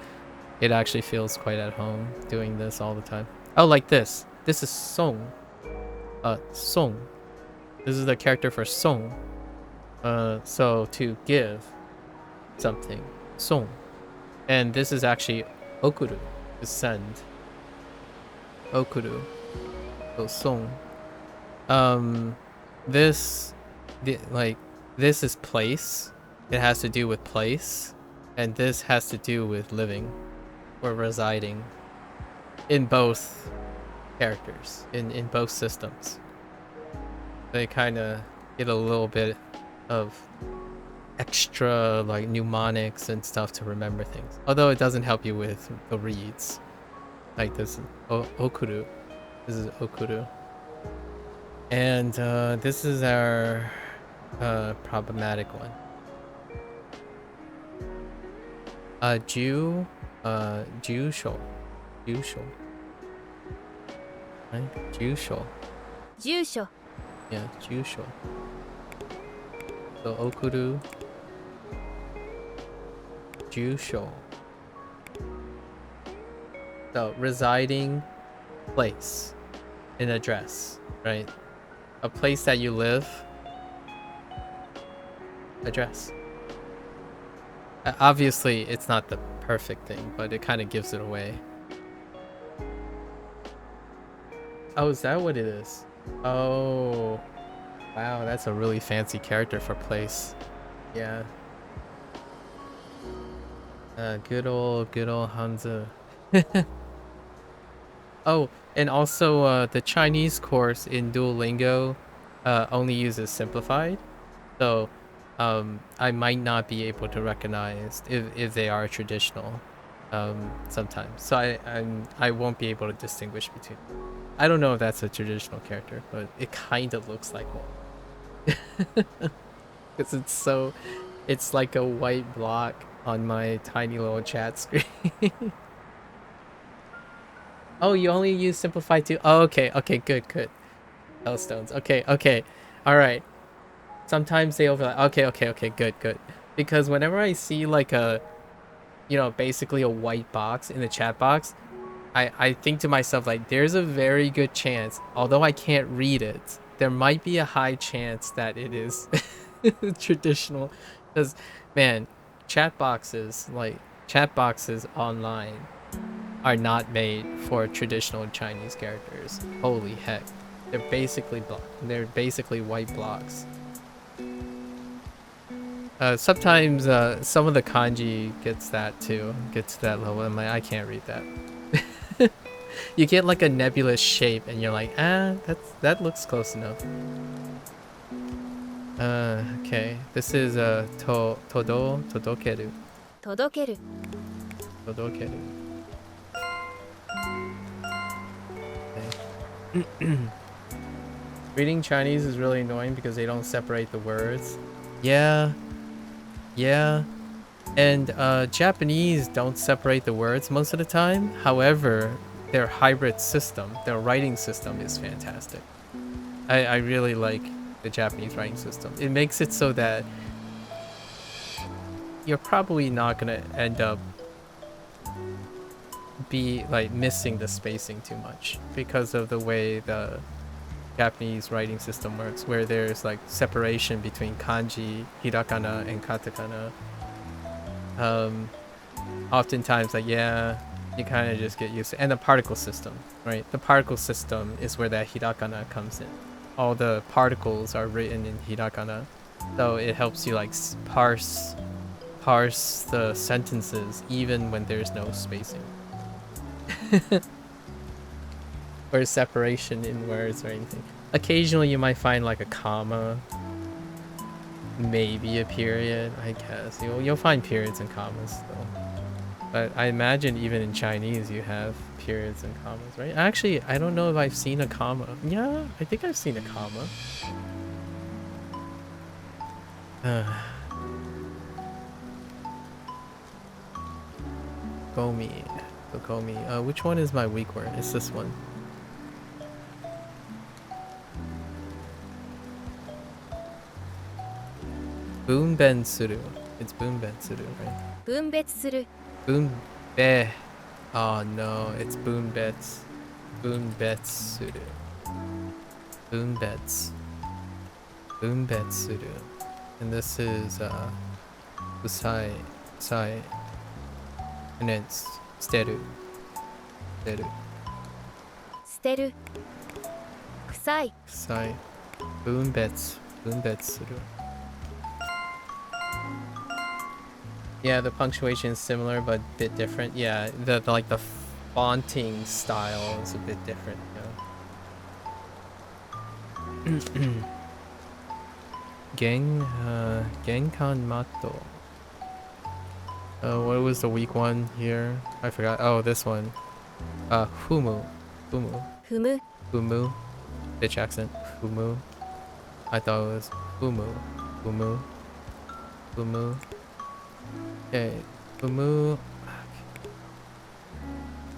it actually feels quite at home doing this all the time. Oh, like this. This is song. Song. This is the character for song. So to give something, song. And this is actually okuru, to send. Okuru. So song. This is place. It has to do with place, and this has to do with living or residing in both characters, in both systems. They kind of get a little bit of extra like mnemonics and stuff to remember things, although it doesn't help you with the reads. Like this okuru. This is okuru. And this is our problematic one. Jusho. Right? Jusho. 住所 Yeah, jusho. So okuru. Jusho. So residing place, an address, right? A place that you live. Address. Obviously, it's not the perfect thing, but it kind of gives it away. Oh, is that what it is? Oh, wow, that's a really fancy character for place. Yeah. Good old Hanzi. Oh, and also the Chinese course in Duolingo only uses simplified, so I might not be able to recognize if they are traditional sometimes. So I won't be able to distinguish between. I don't know if that's a traditional character, but it kind of looks like one. Because it's like a white block on my tiny little chat screen. Oh, you only use simplified too? Oh, okay, good. Hellstones. Okay. All right. Sometimes they overlap. Okay, good. Because whenever I see like a, you know, basically a white box in the chat box, I think to myself, like, there's a very good chance, although I can't read it, there might be a high chance that it is traditional. Because, man, chat boxes online are not made for traditional Chinese characters. Holy heck. They're basically white blocks. Sometimes some of the kanji gets that too. Gets to that level. I'm like, I can't read that. You get like a nebulous shape and you're like, that looks close enough. Okay. This is todokeru. 届ける Todokeru. Reading Chinese is really annoying because they don't separate the words. Yeah. And Japanese don't separate the words most of the time. However, their hybrid system, their writing system is fantastic. I really like the Japanese writing system. It makes it so that you're probably not gonna end up missing the spacing too much because of the way the Japanese writing system works, where there's like separation between kanji, hirakana, and katakana. Oftentimes, like, yeah, you kind of just get used to, and the particle system, right? The particle system is where that hirakana comes in. All the particles are written in hirakana, so it helps you like parse the sentences even when there's no spacing or separation in words or anything. Occasionally, you might find like a comma, maybe a period. I guess you'll find periods and commas though. But I imagine even in Chinese you have periods and commas, right? Actually, I don't know if I've seen a comma. Yeah, I think I've seen a comma. Gomi. Gomi. Which one is my weak word? It's this one. Bunben suru. It's bunben suru, right? 分別する Bunbe. Oh no, it's bunbets. Bunbetsuru. Bunbets. Bunbetsuru. And this is usai. Usai. And then it's steru. Steru. 捨てる臭い Usai. Bunbets. Bunbetsuru. Yeah, the punctuation is similar but a bit different. Yeah, the like the fonting style is a bit different. Yeah. Genkan mato. What was the weak one here? I forgot. Oh, this one. Fumu. Fumu. 踏む Fumu. Bitch accent. Fumu. I thought it was Fumu. Fumu. Fumu. Okay. Fumu.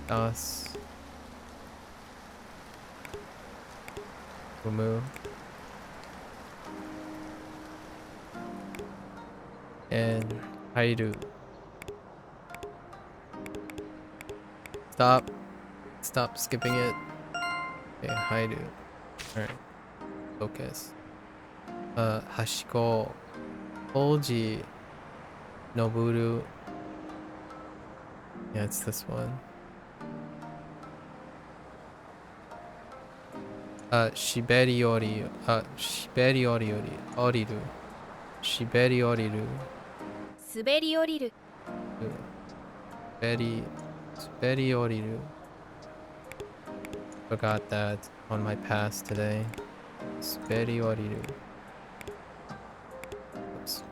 Das. Fumu. And Hairu. Stop skipping it. Okay, Hairu. Alright. Focus. Hashiko. Oji. Noburu. Yeah, it's this one. Shiberi ori. Shiberi ori. Oriru. Shiberi oriru. 滑り降りる Shiberi oriru. Forgot that on my pass today. Shiberi oriru. Oops.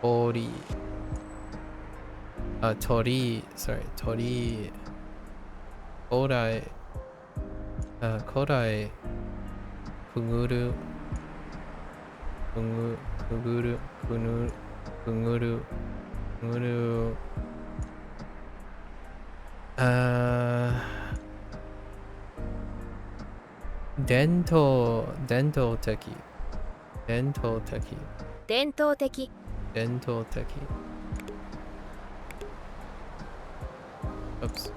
Ori. Tori. Sorry, Tori. Korai. Korai. Kuguru. Kuguru. Kuguru. Kuguru. Dental teki. Dental teki. 伝統的 Dental teki. Oops.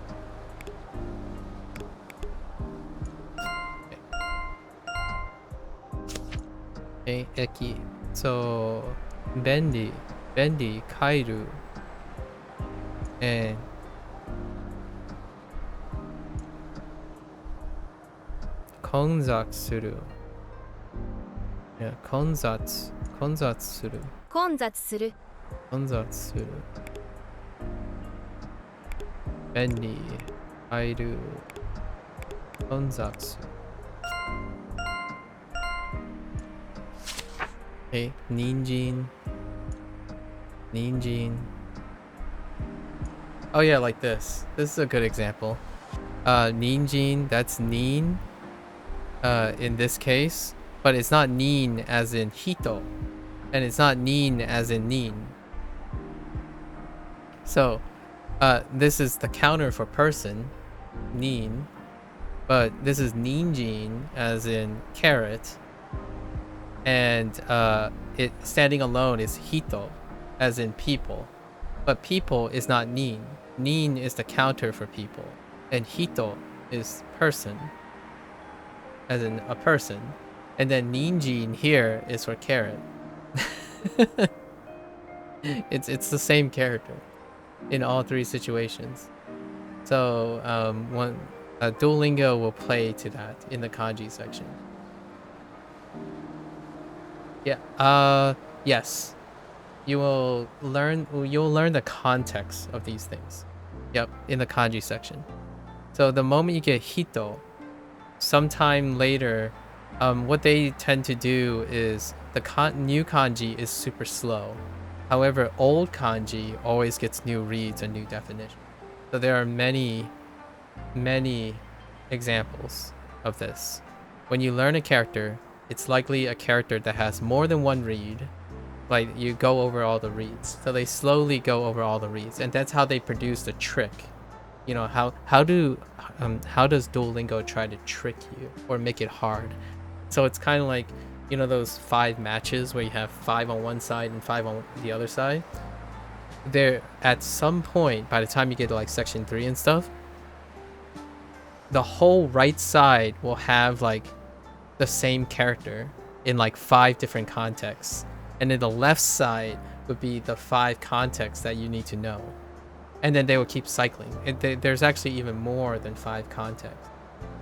Okay, eki. So, bendi, kairu, and konzatsu suru. Yeah, konzatsu suru. 混雑する Konzatsu suru. Bendi, kairu, konzatsu. Okay, ninjin. Oh yeah, like this. This is a good example. Ninjin, that's nin. In this case, but it's not nin as in hito, and it's not nin as in nin. So, this is the counter for person, nin, but this is ninjin as in carrot. And it standing alone is hito, as in people, but people is not nin. nin is the counter for people, and hito is person, as in a person, and then ninji here is for carrot. It's the same character in all three situations. So one Duolingo will play to that in the kanji section. Yeah. Yes. You'll learn the context of these things. Yep, in the kanji section. So the moment you get hito, sometime later, what they tend to do is the new kanji is super slow. However, old kanji always gets new reads and new definition. So there are many examples of this. When you learn a character, it's likely a character that has more than one read. Like you go over all the reads. So they slowly go over all the reads, and that's how they produce the trick. You know, how does Duolingo try to trick you or make it hard? So it's kind of like, you know, those 5 matches where you have 5 on one side and 5 on the other side. There, at some point, by the time you get to like section 3 and stuff, the whole right side will have like the same character in like 5 different contexts, and then the left side would be the 5 contexts that you need to know, and then they will keep cycling. There's actually even more than 5 contexts.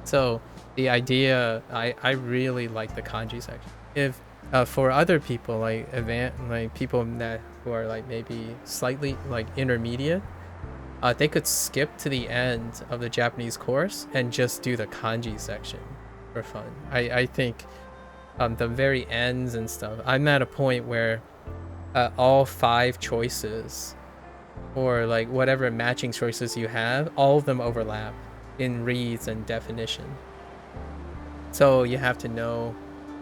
So the idea, I really like the kanji section. If for other people like people that who are like maybe slightly like intermediate, they could skip to the end of the Japanese course and just do the kanji section for fun. I think the very ends and stuff, I'm at a point where all 5 choices or like whatever matching choices you have, all of them overlap in reads and definition. So you have to know.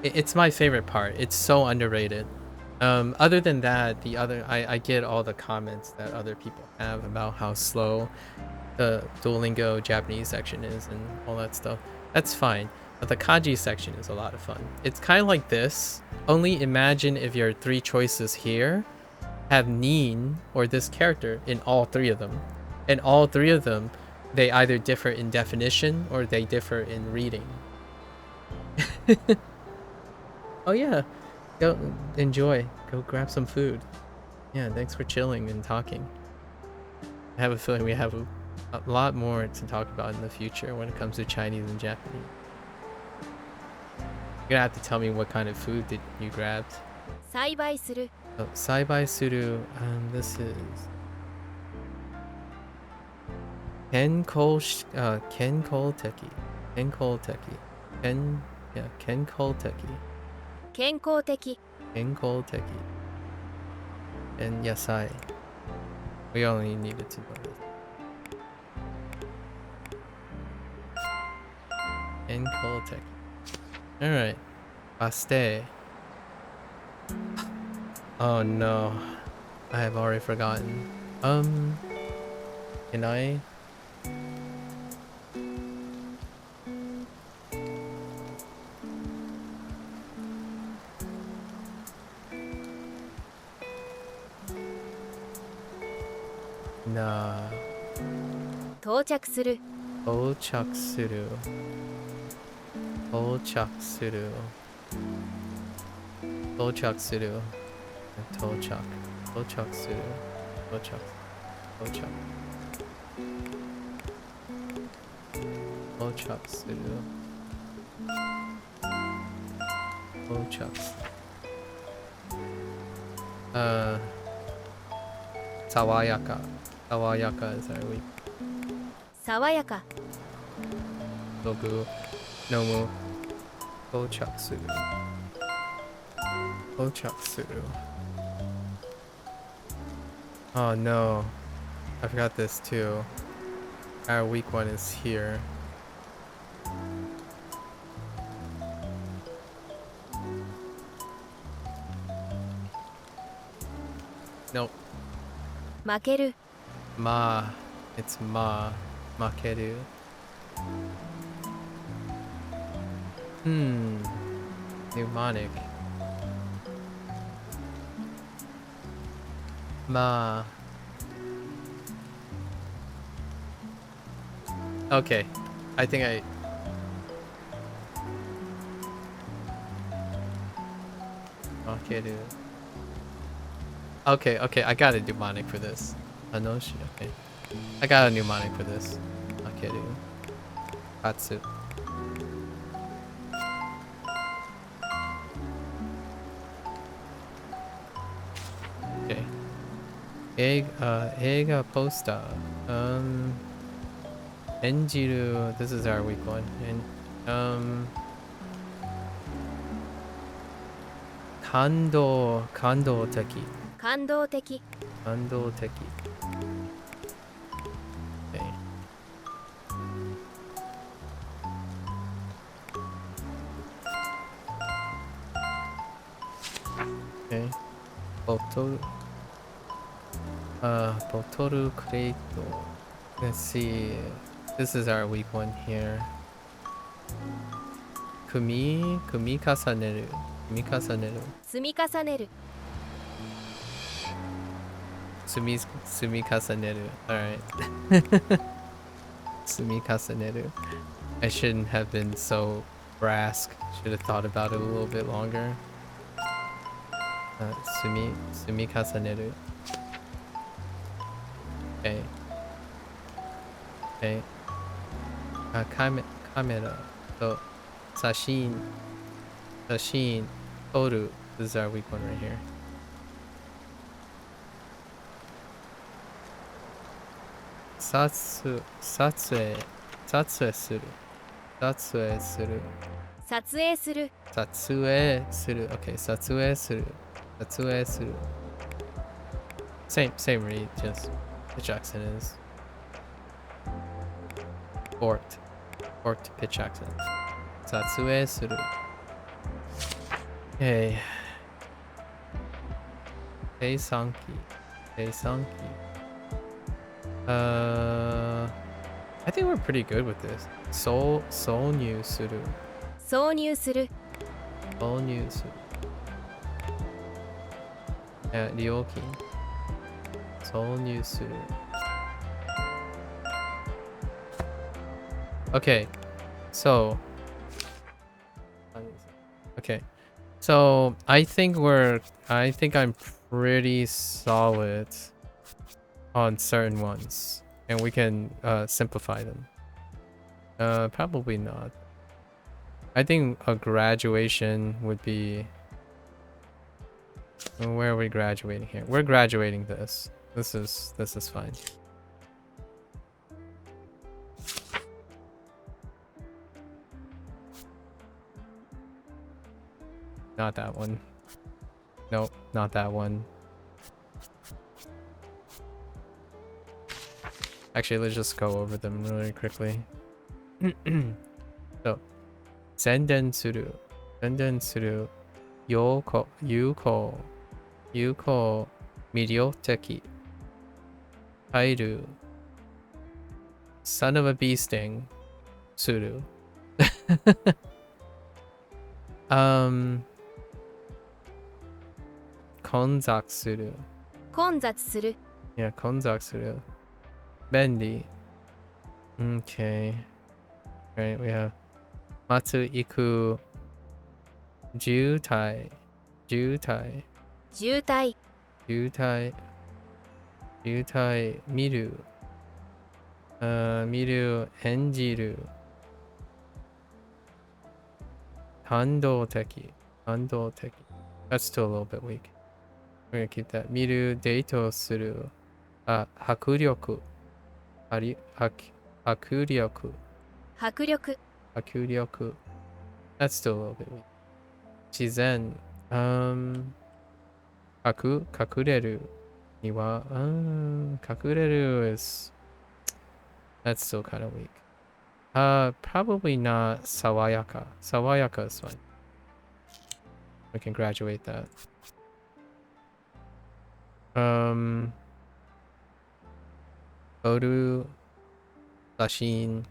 It's my favorite part. It's so underrated. Other than that, I get all the comments that other people have about how slow the Duolingo Japanese section is and all that stuff. That's fine. But the kanji section is a lot of fun. It's kind of like this. Only imagine if your 3 choices here have nin or this character in all 3 of them. And all 3 of them, they either differ in definition or they differ in reading. Oh yeah, go enjoy. Go grab some food. Yeah, thanks for chilling and talking. I have a feeling we have a lot more to talk about in the future when it comes to Chinese and Japanese. You're gonna have to tell me what kind of food did you grab. 栽培する Oh, Saibai Suru, this is Kenkol Teki. Kenkol Teki. Kenkol Teki. 健康的 Kenkol Teki. And Yasai. We only needed to know this. Kenkol Teki. Alright. Paste. Oh no. I have already forgotten. Can I? Nah. 到着する Ochaksuru. Ochaksuru. Ochaksuru. Tochak. Ochaksuru. Ochak. Ochak. Ochaksuru. Ochaks. Sawayaka. Sawayaka is our week. 爽やか Nobu. Nomu. Ochaksuru. Ochaksuru. Oh no. I forgot this too. Our week 1 is here. Nope. 負ける Ma. It's ma. Makeru. Mnemonic. Ma. Okay. I think I... Akeru. Okay, okay. I got a mnemonic for this. Anoshi. Okay. I got a mnemonic for this. Akeru. Katsu. Okay. Eiga poster. Enjiru. This is our weak one. And Kando teki. 感動的 Kando teki. Okay. Okay. Botoru crate. Let's see. This is our weak one here. Kumi kasaneru. 積み重ねる Sumi kasaneru. Alright. Sumi kasaneru. I shouldn't have been so brusque. Should have thought about it a little bit longer. Sumi kasaneru. Okay. Okay. Kamera. So, Sashin. Toru. This is our weak one right here. Satsue suru. 撮影する Okay, satsue suru. Same read, just pitch accent is forked pitch accent. Satsue suru. Okay. Teisanki. I think we're pretty good with this. Sonyu suru. 挿入する Sonyu suru. Yeah, ryokin. Sonyu suru. Okay. So I think I'm pretty solid on certain ones, and we can simplify them. Probably not. I think a graduation would be... Where are we graduating here? We're graduating this. This is fine. Not that one. Nope, not that one. Actually, let's just go over them really quickly. So, Senden suru, yuko, miryoteki, hairu, son of a bee sting, suru. Konzaku suru. 混雑する Yeah, konzaku suru. Bendy. Okay. Right, we have Matsu iku jutai. 渋滞 Miru. Miru enjiru. Handoteki. That's still a little bit weak. We're gonna keep that. Miru deito suru. Hakuryoku. Hakuryoku. 迫力 Hakuryoku. That's still a little bit weak. Shizen. Kakureru. Niwa. Kakureru is... That's still kind of weak. Probably not Sawayaka. Sawayaka is fine. We can graduate that. Oru. Sashin.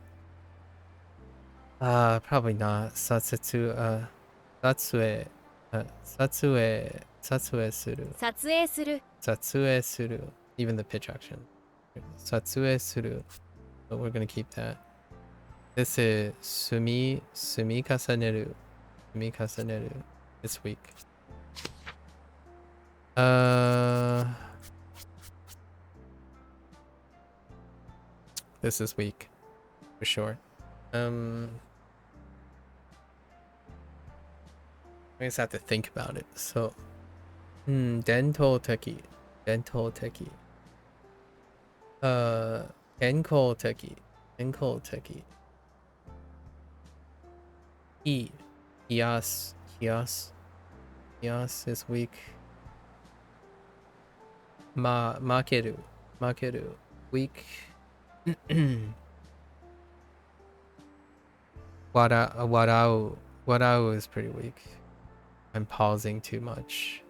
Probably not. Satsue suru. 撮影する Satsue suru. Even the pitch action. Satsue suru. But we're gonna keep that. This is sumikasaneru. Sumikasaneru. This week. This is weak for sure. I just have to think about it. So, dental teki, dental teki. Kenko teki, kenko teki. Kias is weak. Makeru weak. Warau is pretty weak. I'm pausing too much.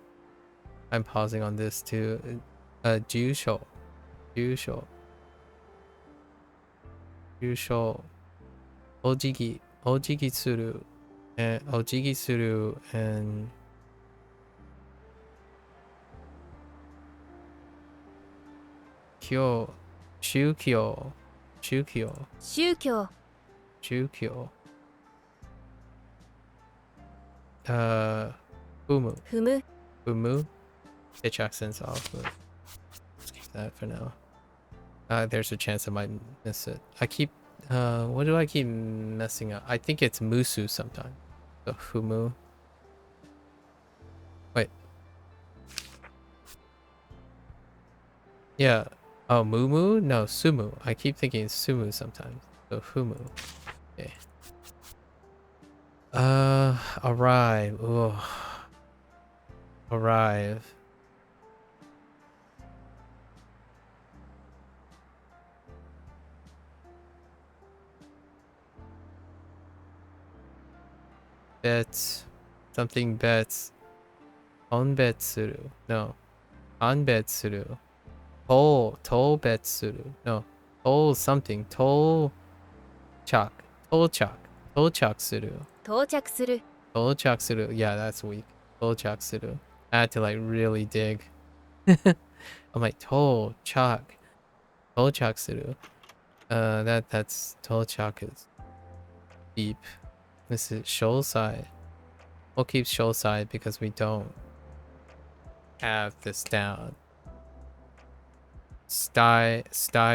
I'm pausing on this too. Jusho. Ojigi suru. Ojigi suru and Shukyo. Fumu. Pitch accents off. Let's keep that for now. There's a chance I might miss it. I keep what do I keep messing up? I think it's Musu sometimes. So Fumu. Wait. Yeah. Oh, Mumu? No, Sumu. I keep thinking it's Sumu sometimes. So Fumu. Okay. Arrive. Oh. Arrive. Bet. Something bets. Onbetsuru. No. Anbetsuru. Toll betsuru. No. Toll something. Toll chak. Tollchaksuru. Yeah, that's weak. Tollchaksuru. I had to like really dig. I'm like tollchaksuru. That's tollchak is deep. This is shoal side. We'll keep shoal side because we don't have this down. Stairu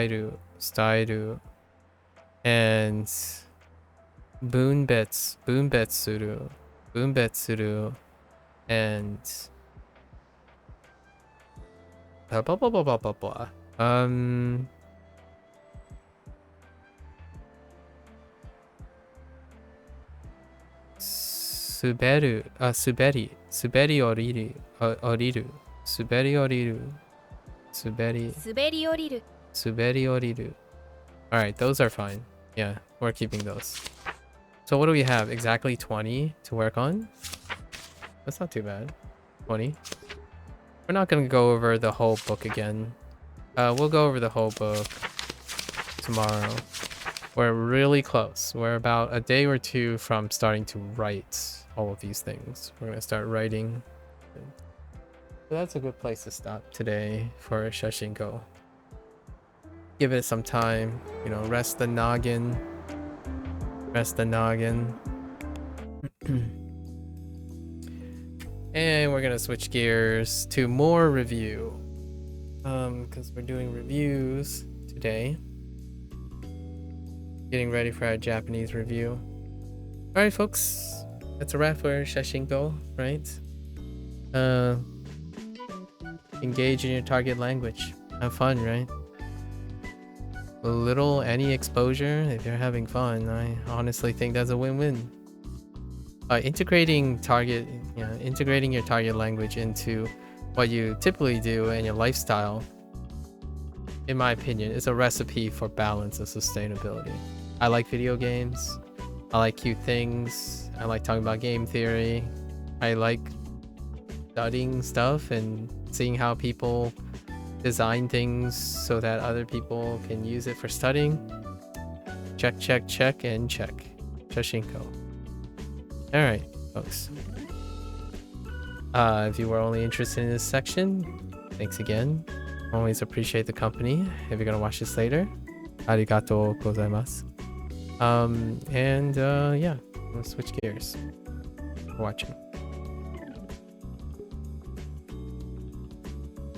and Boonbetsuru and blah blah blah blah blah blah blah. Suberi oriru. Alright, those are fine. Yeah, we're keeping those. So what do we have? Exactly 20 to work on? That's not too bad. 20. We're not gonna go over the whole book again. We'll go over the whole book tomorrow. We're really close. We're about a day or two from starting to write all of these things. We're gonna start writing. So that's a good place to stop today for Shashingo. Give it some time, you know, rest the noggin. And we're gonna switch gears to more review. Because we're doing reviews today. Getting ready for our Japanese review. Alright folks, that's a wrap for Shashingo, right? Engage in your target language. Have fun, right? Any exposure, if you're having fun, I honestly think that's a win-win. Integrating your target language into what you typically do in your lifestyle, in my opinion, is a recipe for balance and sustainability. I like video games. I like cute things. I like talking about game theory. I like studying stuff and seeing how people design things so that other people can use it for studying. Check, and check. Shashingo. Alright, folks. If you were only interested in this section, thanks again. Always appreciate the company. If you're gonna watch this later, arigatou gozaimasu. And yeah, let's switch gears. For watching.